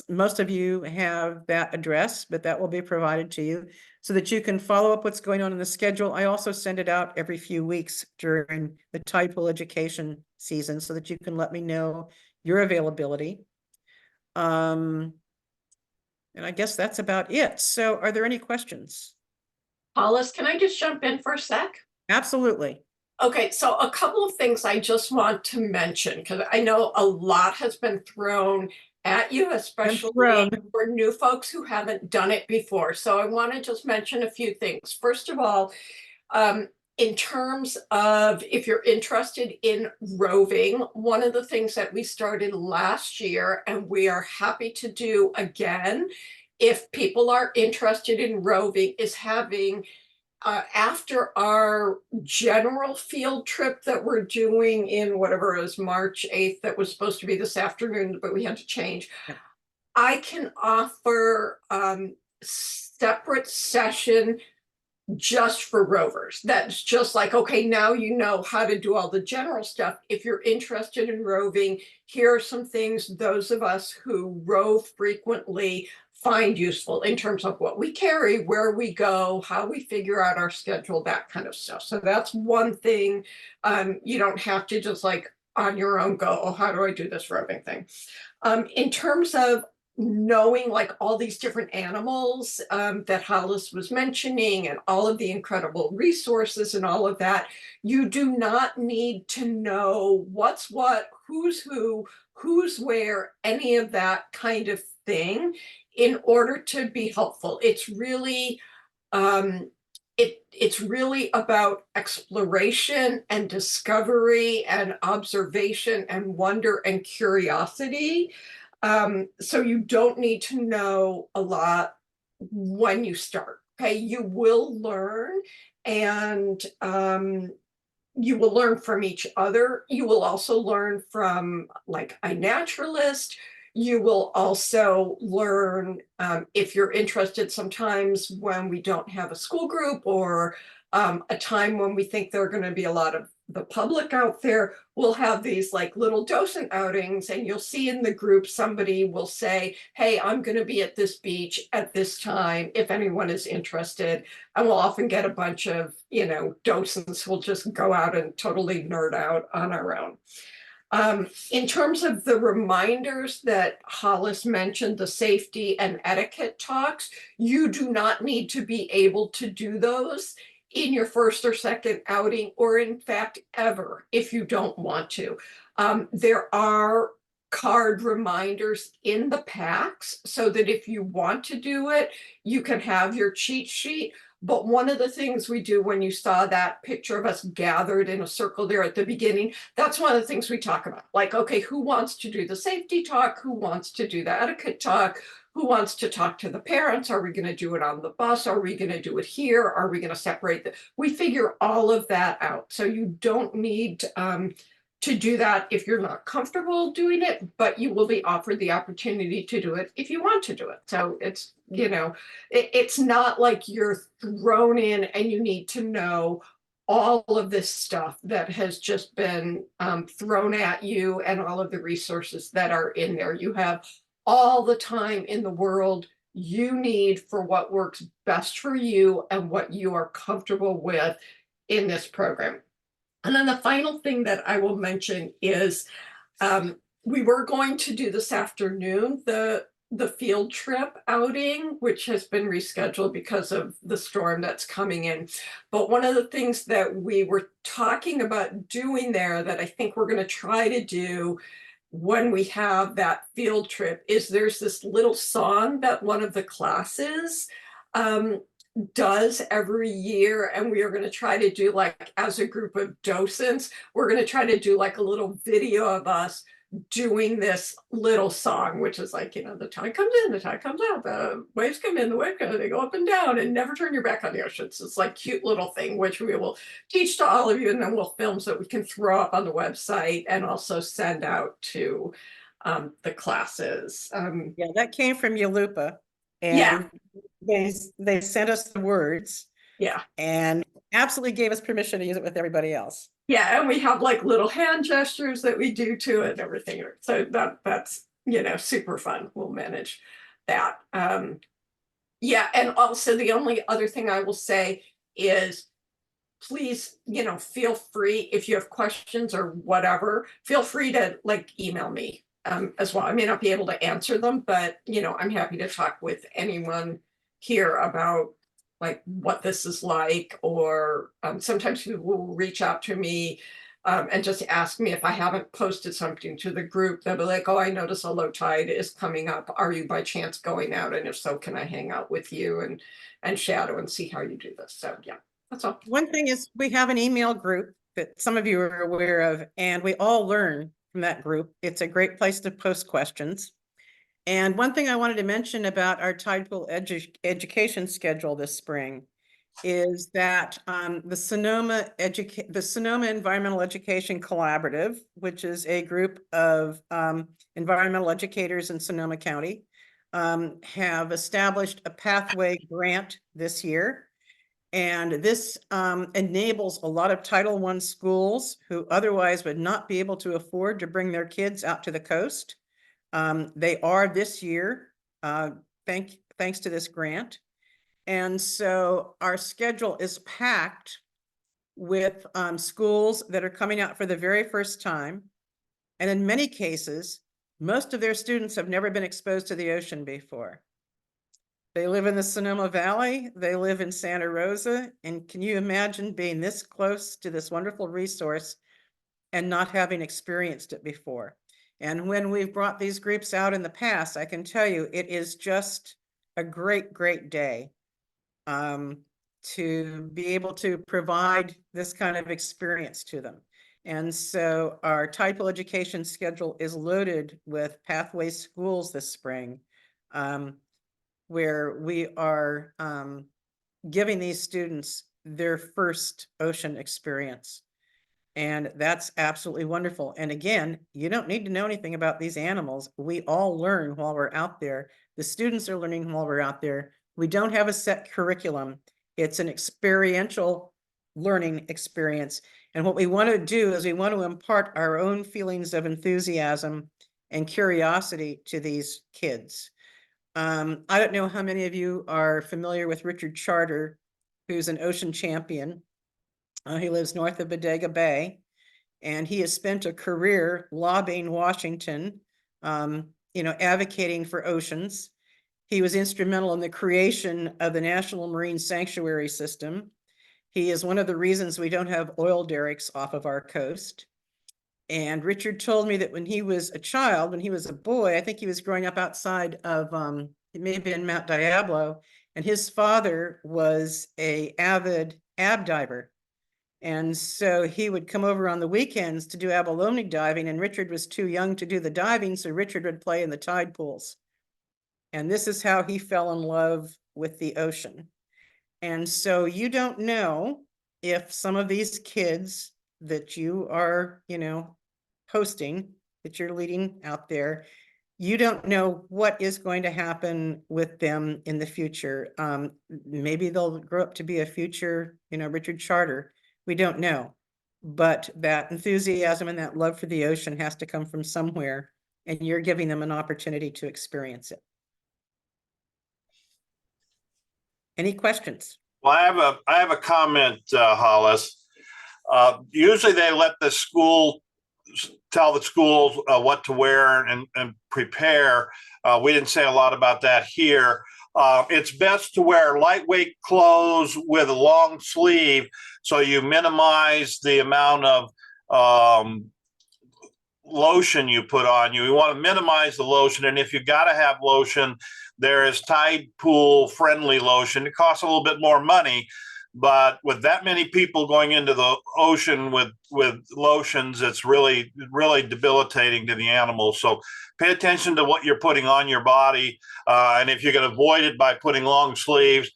most of you have that address, but that will be provided to you so that you can follow up what's going on in the schedule. I also send it out every few weeks during the Tidepool education season so that you can let me know your availability. And I guess that's about it. So are there any questions?
Hollis, can I just jump in for a sec?
Absolutely.
Okay, so a couple of things I just want to mention, because I know a lot has been thrown at you, especially for new folks who haven't done it before. So I want to just mention a few things. First of all, in terms of if you're interested in roving, one of the things that we started last year and we are happy to do again, if people are interested in roving, is having after our general field trip that we're doing in whatever it was, March 8th, that was supposed to be this afternoon, but we had to change.
Yep.
I can offer separate session just for rovers. That's just like, okay, now you know how to do all the general stuff. If you're interested in roving, here are some things those of us who rove frequently find useful in terms of what we carry, where we go, how we figure out our schedule, that kind of stuff. So that's one thing. You don't have to just like on your own go, oh, how do I do this roving thing? In terms of knowing like all these different animals that Hollis was mentioning and all of the incredible resources and all of that, you do not need to know what's what, who's who, who's where, any of that kind of thing in order to be helpful. It's really it's really about exploration and discovery and observation and wonder and curiosity. So you don't need to know a lot when you start. Okay, you will learn, and you will learn from each other. You will also learn from like a naturalist. You will also learn if you're interested sometimes when we don't have a school group or a time when we think there are going to be a lot of the public out there, we'll have these like little docent outings, and you'll see in the group somebody will say, hey, I'm going to be at this beach at this time if anyone is interested. And we'll often get a bunch of, you know, docents who will just go out and totally nerd out on our own. In terms of the reminders that Hollis mentioned, the safety and etiquette talks, you do not need to be able to do those in your first or second outing, or in fact, ever, if you don't want to. There are card reminders in the packs so that if you want to do it, you can have your cheat sheet. But one of the things we do when you saw that picture of us gathered in a circle there at the beginning, that's one of the things we talk about. Like, okay, who wants to do the safety talk? Who wants to do the etiquette talk? Who wants to talk to the parents? Are we going to do it on the bus? Are we going to do it here? Are we going to separate the? We figure all of that out. So you don't need to do that if you're not comfortable doing it, but you will be offered the opportunity to do it if you want to do it. So it's, you know, it's not like you're thrown in and you need to know all of this stuff that has just been thrown at you and all of the resources that are in there. You have all the time in the world you need for what works best for you and what you are comfortable with in this program. And then the final thing that I will mention is we were going to do this afternoon, the field trip outing, which has been rescheduled because of the storm that's coming in. But one of the things that we were talking about doing there that I think we're going to try to do when we have that field trip is there's this little song that one of the classes does every year, and we are going to try to do, like, as a group of docents, we're going to try to do like a little video of us doing this little song, which is like, the tide comes in, the tide comes out, the waves come in, the waves go, they go up and down, and never turn your back on the ocean. So it's like cute little thing, which we will teach to all of you, and then we'll film so we can throw up on the website and also send out to the classes.
Yeah, that came from Yalupa.
Yeah.
And they sent us the words
Yeah.
and absolutely gave us permission to use it with everybody else.
Yeah, and we have like little hand gestures that we do to it and everything. So that's super fun. We'll manage that. Yeah, and also the only other thing I will say is please, feel free if you have questions or whatever, feel free to like email me as well. I may not be able to answer them, but I'm happy to talk with anyone here about like what this is like, or sometimes people will reach out to me and just ask me if I haven't posted something to the group. They'll be like, oh, I notice a low tide is coming up. Are you by chance going out? And if so, can I hang out with you and shadow and see how you do this? So yeah, that's all.
One thing is we have an email group that some of you are aware of, and we all learn from that group. It's a great place to post questions. And one thing I wanted to mention about our Tidepool education schedule this spring is that the Sonoma Environmental Education Collaborative, which is a group of environmental educators in Sonoma County, have established a pathway grant this year. And this enables a lot of Title I schools who otherwise would not be able to afford to bring their kids out to the coast. They are this year, thanks to this grant. And so our schedule is packed with schools that are coming out for the very first time. And in many cases, most of their students have never been exposed to the ocean before. They live in the Sonoma Valley, they live in Santa Rosa, and can you imagine being this close to this wonderful resource and not having experienced it before? And when we've brought these groups out in the past, I can tell you it is just a great, great day to be able to provide this kind of experience to them. And so our Tidepool education schedule is loaded with pathway schools this spring, where we are giving these students their first ocean experience. And that's absolutely wonderful. And again, you don't need to know anything about these animals. We all learn while we're out there. The students are learning while we're out there. We don't have a set curriculum. It's an experiential learning experience. And what we want to do is we want to impart our own feelings of enthusiasm and curiosity to these kids. I don't know how many of you are familiar with Richard Charter, who's an ocean champion. He lives north of Bodega Bay, and he has spent a career lobbying Washington, advocating for oceans. He was instrumental in the creation of the National Marine Sanctuary System. He is one of the reasons we don't have oil derricks off of our coast. And Richard told me that when he was a child, when he was a boy, I think he was growing up outside of, it may have been Mount Diablo, and his father was an avid ab diver. And so he would come over on the weekends to do abalone diving, and Richard was too young to do the diving, so Richard would play in the tide pools. And this is how he fell in love with the ocean. And so you don't know if some of these kids that you are, hosting, that you're leading out there, you don't know what is going to happen with them in the future. Maybe they'll grow up to be a future, Richard Charter. We don't know. But that enthusiasm and that love for the ocean has to come from somewhere, and you're giving them an opportunity to experience it. Any questions?
Well, I have a comment, Hollis. Usually they let the school tell the schools what to wear and prepare. We didn't say a lot about that here. It's best to wear lightweight clothes with a long sleeve so you minimize the amount of lotion you put on you. You want to minimize the lotion, and if you got to have lotion, there is Tidepool friendly lotion. It costs a little bit more money, But with that many people going into the ocean with lotions, it's really debilitating to the animals. So pay attention to what you're putting on your body, and if you can avoid it by putting long sleeves,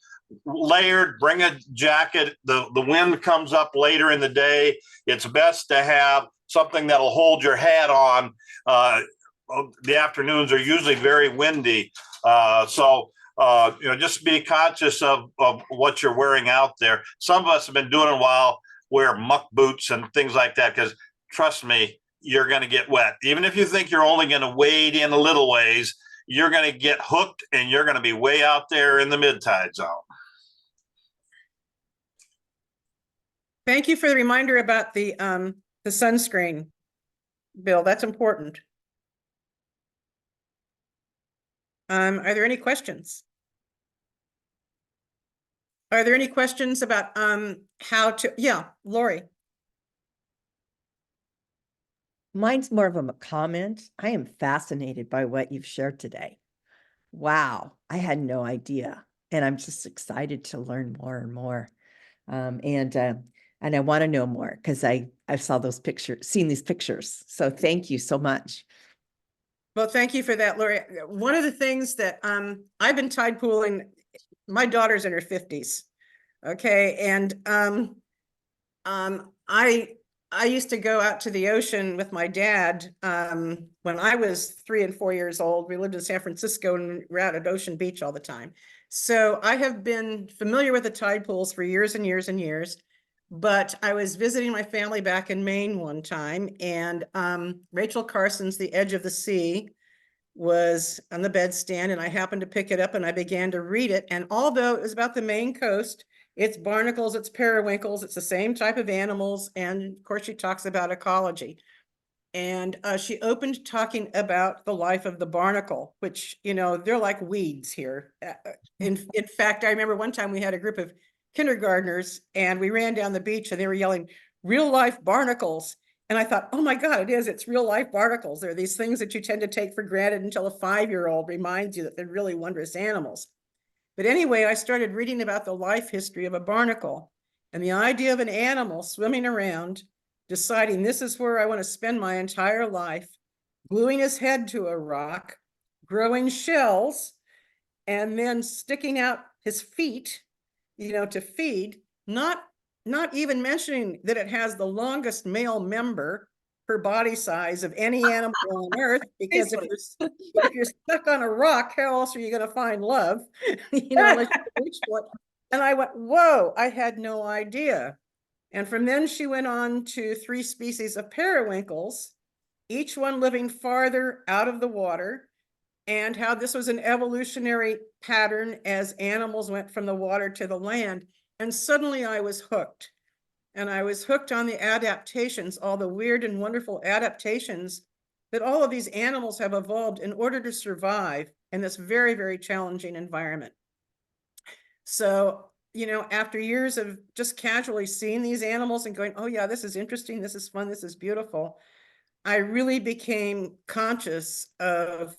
layered, bring a jacket. The wind comes up later in the day. It's best to have something that'll hold your head on. The afternoons are usually very windy, just be conscious of what you're wearing out there. Some of us have been doing it a while, wear muck boots and things like that, because trust me, you're going to get wet. Even if you think you're only going to wade in a little ways, you're going to get hooked and you're going to be way out there in the mid-tide zone.
Thank you for the reminder about the sunscreen, Bill. That's important. Are there any questions? Are there any questions about how to, yeah, Lori.
Mine's more of a comment. I am fascinated by what you've shared today. Wow, I had no idea. And I'm just excited to learn more and more. And I want to know more because I saw those pictures, seen these pictures. So thank you so much.
Well, thank you for that, Lori. One of the things that I've been tide pooling, my daughter's in her 50s. Okay. And I used to go out to the ocean with my dad when I was 3 and 4 years old. We lived in San Francisco and we were out at Ocean Beach all the time. So I have been familiar with the tide pools for years and years and years. But I was visiting my family back in Maine one time, and Rachel Carson's The Edge of the Sea was on the bedstand, and I happened to pick it up and I began to read it. And although it was about the Maine coast, it's barnacles, it's periwinkles, it's the same type of animals. And of course, she talks about ecology. And she opened talking about the life of the barnacle, which, they're like weeds here. In fact, I remember one time we had a group of kindergartners and we ran down the beach and they were yelling, "Real life barnacles." And I thought, oh my God, it's real life barnacles. There are these things that you tend to take for granted until a 5-year-old reminds you that they're really wondrous animals. But anyway, I started reading about the life history of a barnacle and the idea of an animal swimming around, deciding this is where I want to spend my entire life, gluing his head to a rock, growing shells, and then sticking out his feet, to feed, not even mentioning that it has the longest male member per body size of any animal on earth, because if you're stuck on a rock, how else are you going to find love? Unless you reach for it. And I went, whoa, I had no idea. And from then she went on to 3 species of periwinkles, each one living farther out of the water, and how this was an evolutionary pattern as animals went from the water to the land. And suddenly I was hooked. And I was hooked on the adaptations, all the weird and wonderful adaptations that all of these animals have evolved in order to survive in this very, very challenging environment. So, after years of just casually seeing these animals and going, oh yeah, this is interesting, this is fun, this is beautiful, I really became conscious of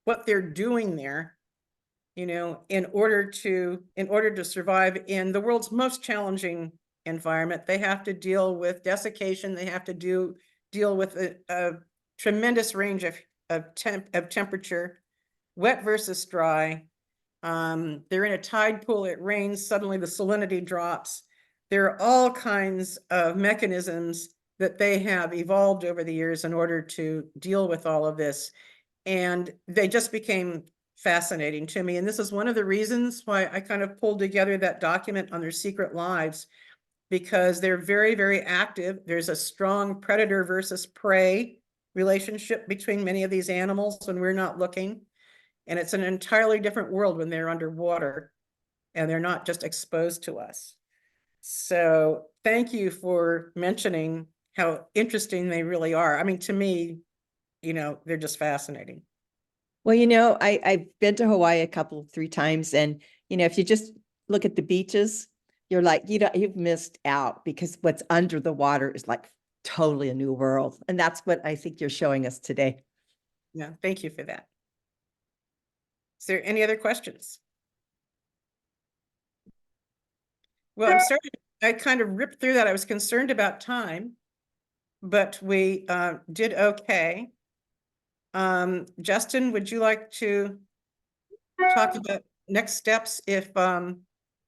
what they're doing there, in order to survive in the world's most challenging environment. They have to deal with desiccation. They have to deal with a tremendous range of temperature, wet versus dry. They're in a tide pool, it rains, suddenly the salinity drops. There are all kinds of mechanisms that they have evolved over the years in order to deal with all of this. And they just became fascinating to me. And this is one of the reasons why I kind of pulled together that document on their secret lives, because they're very, very active. There's a strong predator versus prey relationship between many of these animals when we're not looking. And it's an entirely different world when they're underwater and they're not just exposed to us. So thank you for mentioning how interesting they really are. I mean, to me, they're just fascinating.
Well, I've been to Hawaii 3 times, and if you just look at the beaches, you're like, you've missed out, because what's under the water is like totally a new world. And that's what I think you're showing us today.
Yeah, thank you for that. Is there any other questions? Well, I'm sorry, I kind of ripped through that. I was concerned about time, but we did okay. Justin, would you like to talk about next steps if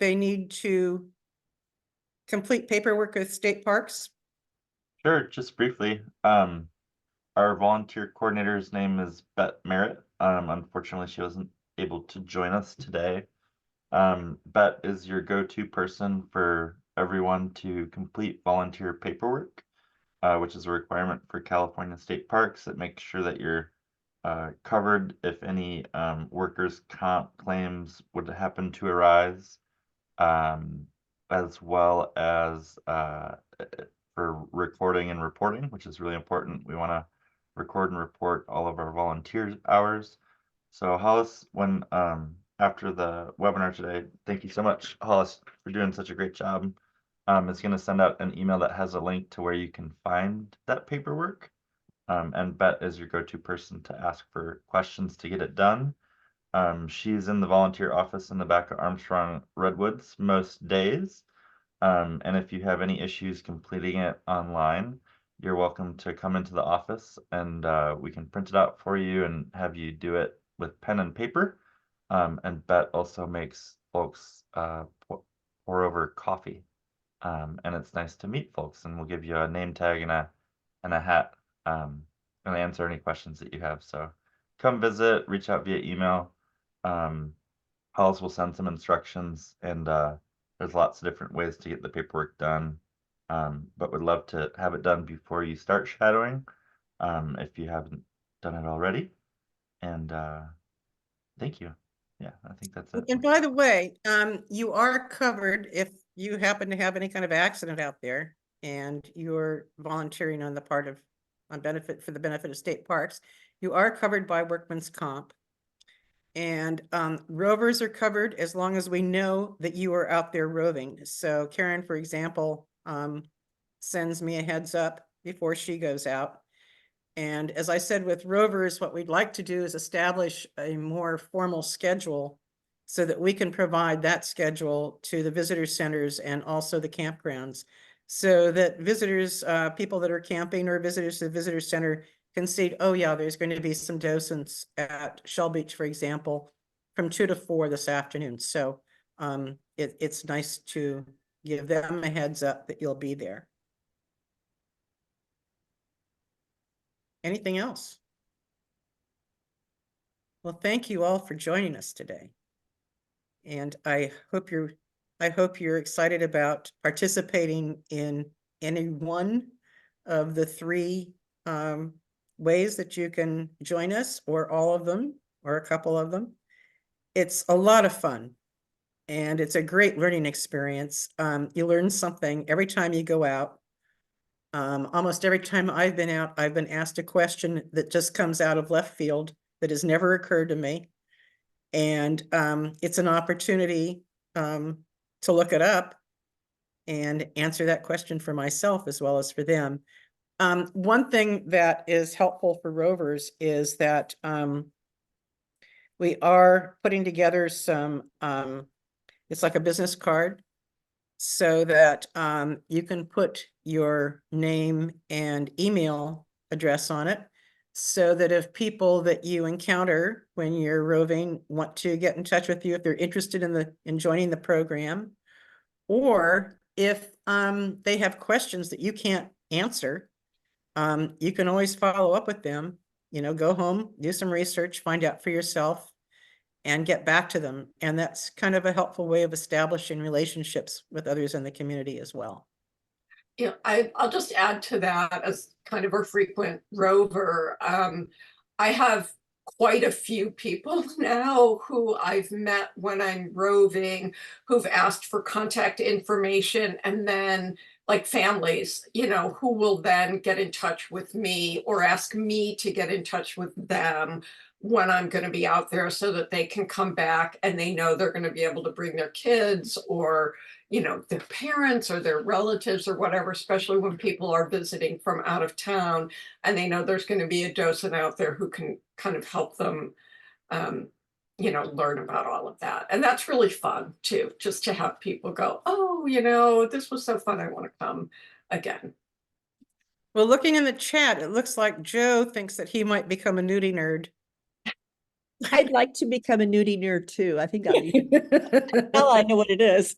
they need to complete paperwork with state parks?
Sure, just briefly. Our volunteer coordinator's name is Bet Merritt. Unfortunately, she wasn't able to join us today. Bet is your go-to person for everyone to complete volunteer paperwork, which is a requirement for California state parks. It makes sure that you're covered if any workers' comp claims would happen to arise, as well as for recording and reporting, which is really important. We want to record and report all of our volunteer hours. So Hollis, when after the webinar today, thank you so much, Hollis, for doing such a great job. It's going to send out an email that has a link to where you can find that paperwork. And Bet is your go-to person to ask for questions to get it done. She's in the volunteer office in the back of Armstrong Redwoods most days. And if you have any issues completing it online, you're welcome to come into the office and we can print it out for you and have you do it with pen and paper. And Bet also makes folks pour over coffee. And it's nice to meet folks, and we'll give you a name tag and a hat, and answer any questions that you have. So come visit, reach out via email. Hollis will send some instructions, and there's lots of different ways to get the paperwork done. But would love to have it done before you start shadowing, if you haven't done it already. And thank you. Yeah, I think that's it.
And by the way, you are covered if you happen to have any kind of accident out there and you're volunteering on the part of for the benefit of state parks. You are covered by workman's comp. And rovers are covered as long as we know that you are out there roving. So Karen, for example, sends me a heads up before she goes out. And as I said, with rovers, what we'd like to do is establish a more formal schedule so that we can provide that schedule to the visitor centers and also the campgrounds, so that visitors, people that are camping or visitors to the visitor center can see, oh yeah, there's going to be some docents at Shell Beach, for example, from 2 to 4 this afternoon. So it's nice to give them a heads up that you'll be there. Anything else? Well, thank you all for joining us today. And I hope you're excited about participating in any one of the 3 ways that you can join us, or all of them, or a couple of them. It's a lot of fun and it's a great learning experience. You learn something every time you go out. Almost every time I've been out, I've been asked a question that just comes out of left field that has never occurred to me. And it's an opportunity to look it up and answer that question for myself as well as for them. One thing that is helpful for rovers is that we are putting together some, it's like a business card, so that you can put your name and email address on it, so that if people that you encounter when you're roving want to get in touch with you, if they're interested in joining the program, or if they have questions that you can't answer, you can always follow up with them. Go home, do some research, find out for yourself, and get back to them. And that's kind of a helpful way of establishing relationships with others in the community as well.
Yeah, I'll just add to that as kind of a frequent rover. I have quite a few people now who I've met when I'm roving who've asked for contact information, and then like families, who will then get in touch with me or ask me to get in touch with them when I'm going to be out there, so that they can come back and they know they're going to be able to bring their kids or their parents or their relatives or whatever, especially when people are visiting from out of town and they know there's going to be a docent out there who can kind of help them learn about all of that. And that's really fun too, just to have people go, oh, this was so fun. I want to come again.
Well, looking in the chat, it looks like Joe thinks that he might become a nudie nerd.
I'd like to become a nudie nerd too. I think that'd be, well, I know what it is.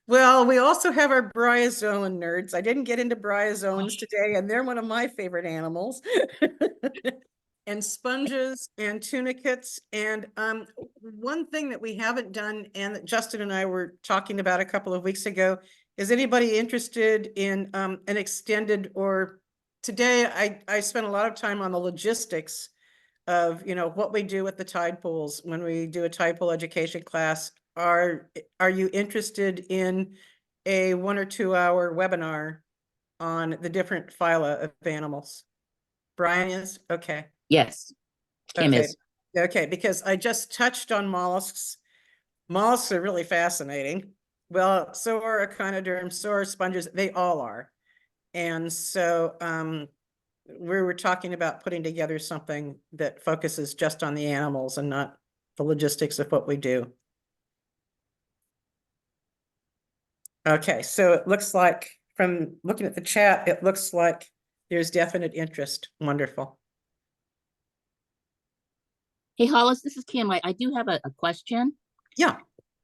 Well, we also have our bryozoan nerds. I didn't get into bryozoans today, and they're one of my favorite animals. And sponges and tunicates. And one thing that we haven't done, and that Justin and I were talking about a couple of weeks ago, is anybody interested in an extended, or today I spent a lot of time on the logistics of what we do with the tide pools when we do a tide pool education class. Are you interested in a 1 or 2 hour webinar on the different phyla of animals? Brian is? Okay.
Yes, Kim
Okay.
is.
Okay, because I just touched on mollusks. Mollusks are really fascinating. Well, so are echinoderms, so are sponges. They all are. And so we were talking about putting together something that focuses just on the animals and not the logistics of what we do. Okay, so it looks like, from looking at the chat, it looks like there's definite interest. Wonderful.
Hey, Hollis, this is Kim. I do have a question.
Yeah.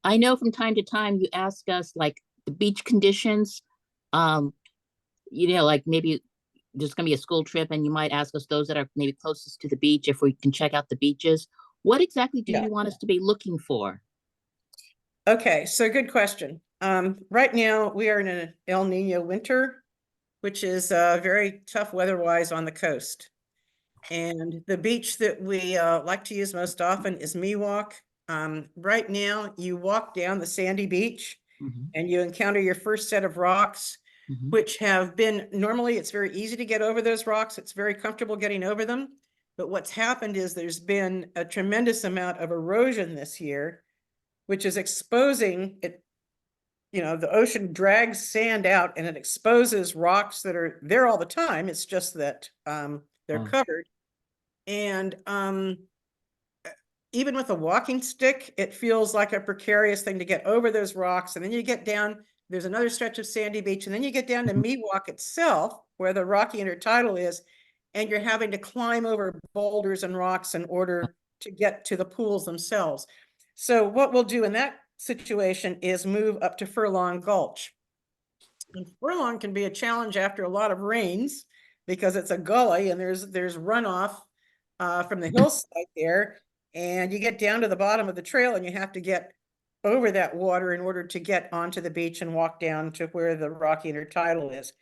I know from time to time you ask us like the beach conditions. Like maybe there's going to be a school trip and you might ask us those that are maybe closest to the beach if we can check out the beaches. What exactly do you want us to be looking for?
Okay, so good question. Right now we are in an El Nino winter, which is very tough weather-wise on the coast. And the beach that we like to use most often is Miwok. Right now, you walk down the sandy beach and you encounter your first set of rocks, which have been, normally it's very easy to get over those rocks. It's very comfortable getting over them. But what's happened is there's been a tremendous amount of erosion this year, which is exposing it. The ocean drags sand out and it exposes rocks that are there all the time. It's just that they're covered. And even with a walking stick, it feels like a precarious thing to get over those rocks. And then you get down, there's another stretch of sandy beach, and then you get down to Miwok itself, where the rocky intertidal is, and you're having to climb over boulders and rocks in order to get to the pools themselves. So what we'll do in that situation is move up to Furlong Gulch. And Furlong can be a challenge after a lot of rains because it's a gully and there's runoff from the hillside there, and you get down to the bottom of the trail and you have to get over that water in order to get onto the beach and walk down to where the rocky intertidal is.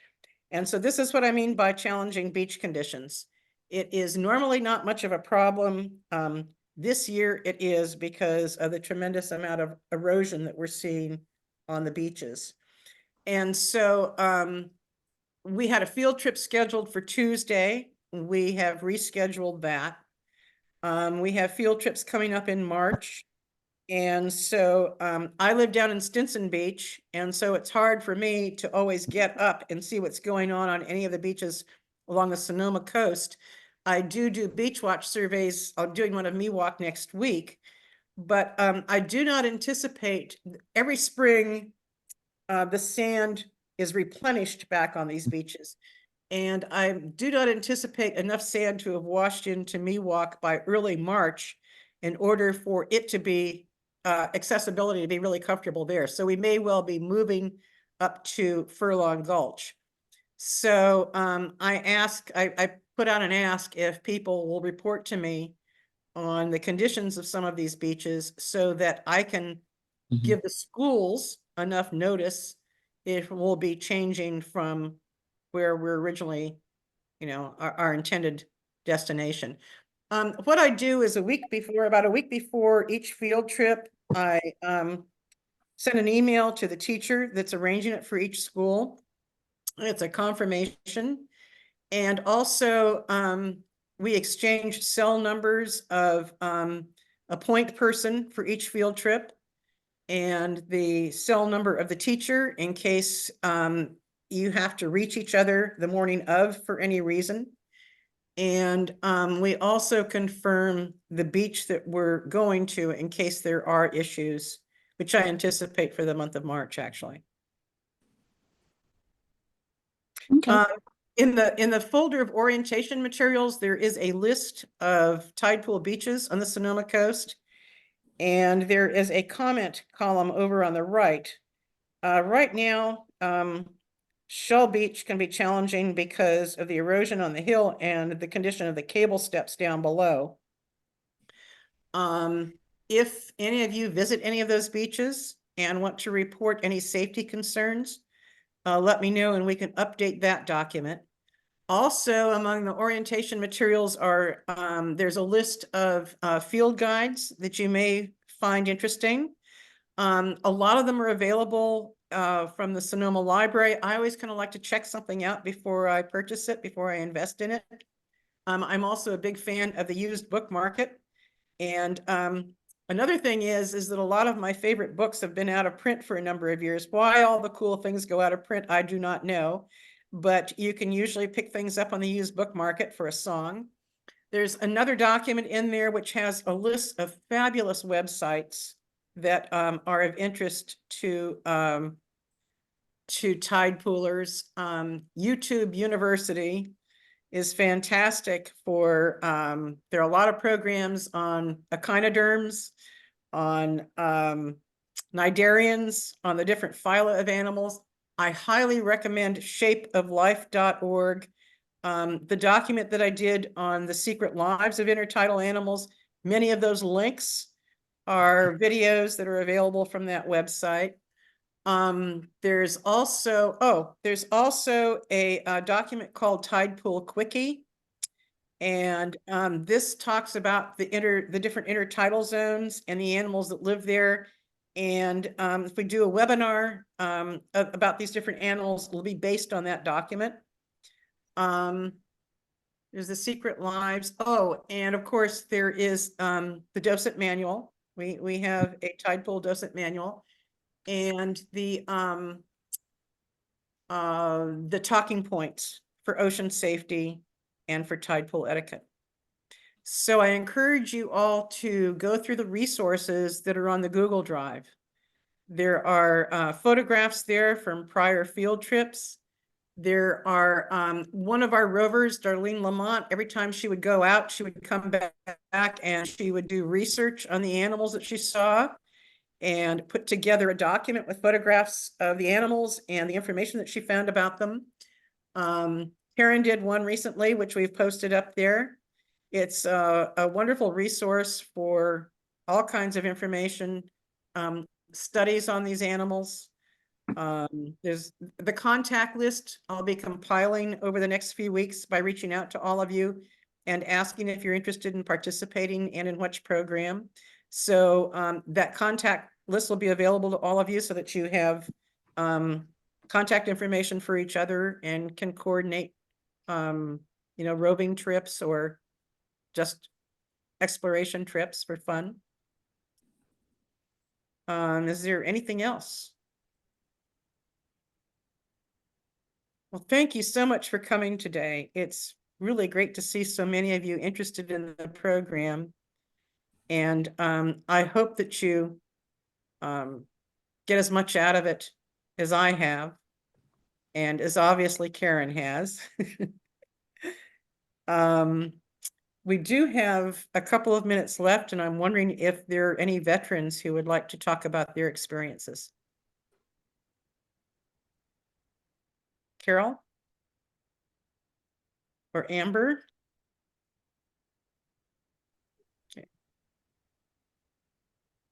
And so this is what I mean by challenging beach conditions. It is normally not much of a problem. This year it is because of the tremendous amount of erosion that we're seeing on the beaches. And so we had a field trip scheduled for Tuesday. We have rescheduled that. We have field trips coming up in March. And so I live down in Stinson Beach. And so it's hard for me to always get up and see what's going on any of the beaches along the Sonoma coast. I do beach watch surveys. I'm doing one of Miwok next week. But I do not anticipate, every spring, the sand is replenished back on these beaches. And I do not anticipate enough sand to have washed into Miwok by early March in order for it to be accessibility to be really comfortable there. So we may well be moving up to Furlong Gulch. So I put out an ask if people will report to me on the conditions of some of these beaches so that I can give the schools enough notice if we'll be changing from where we're originally, our intended destination. What I do is about a week before each field trip, I send an email to the teacher that's arranging it for each school. It's a confirmation. And also we exchange cell numbers of a point person for each field trip and the cell number of the teacher in case you have to reach each other the morning of for any reason. And we also confirm the beach that we're going to in case there are issues, which I anticipate for the month of March, actually.
Okay.
In the folder of orientation materials, there is a list of tide pool beaches on the Sonoma Coast. And there is a comment column over on the right. Right now, Shell Beach can be challenging because of the erosion on the hill and the condition of the cable steps down below. If any of you visit any of those beaches and want to report any safety concerns, let me know and we can update that document. Also, among the orientation materials are, there's a list of field guides that you may find interesting. A lot of them are available from the Sonoma Library. I always kind of like to check something out before I purchase it, before I invest in it. I'm also a big fan of the used book market. And another thing is that a lot of my favorite books have been out of print for a number of years. Why all the cool things go out of print, I do not know. But you can usually pick things up on the used book market for a song. There's another document in there which has a list of fabulous websites that are of interest to tide poolers. YouTube University is fantastic for, there are a lot of programs on echinoderms, on cnidarians, on the different phyla of animals. I highly recommend shapeoflife.org. The document that I did on the secret lives of intertidal animals, many of those links are videos that are available from that website. There's also a document called Tidepool Quickie. And this talks about the different intertidal zones and the animals that live there. And if we do a webinar about these different animals, it'll be based on that document. There's the secret lives. Oh, and of course there is the docent manual. We have a Tidepool docent manual, and the talking points for ocean safety and for Tidepool etiquette. So I encourage you all to go through the resources that are on the Google Drive. There are photographs there from prior field trips. There are one of our rovers, Darlene Lamont, every time she would go out, she would come back and she would do research on the animals that she saw and put together a document with photographs of the animals and the information that she found about them. Karen did one recently, which we've posted up there. It's a wonderful resource for all kinds of information, studies on these animals. There's the contact list I'll be compiling over the next few weeks by reaching out to all of you and asking if you're interested in participating and in which program. So that contact list will be available to all of you so that you have contact information for each other and can coordinate, roving trips or just exploration trips for fun. Is there anything else? Well, thank you so much for coming today. It's really great to see so many of you interested in the program. And I hope that you get as much out of it as I have, and as obviously Karen has. We do have a couple of minutes left, and I'm wondering if there are any veterans who would like to talk about their experiences. Carol? Or Amber? Okay.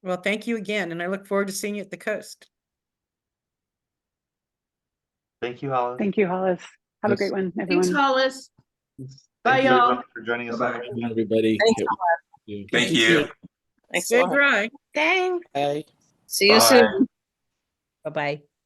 Well, thank you again, and I look forward to seeing you at the coast.
Thank you, Hollis.
Thank you, Hollis. Have a great one, everyone.
Thanks, Hollis.
Thank you,
y'all.
everyone, for joining us.
Bye, everybody.
Thanks,
Thank
you.
you.
Thanks
Stay
a lot.
dry.
Dang.
Bye.
See you
Bye.
soon.
Bye-bye.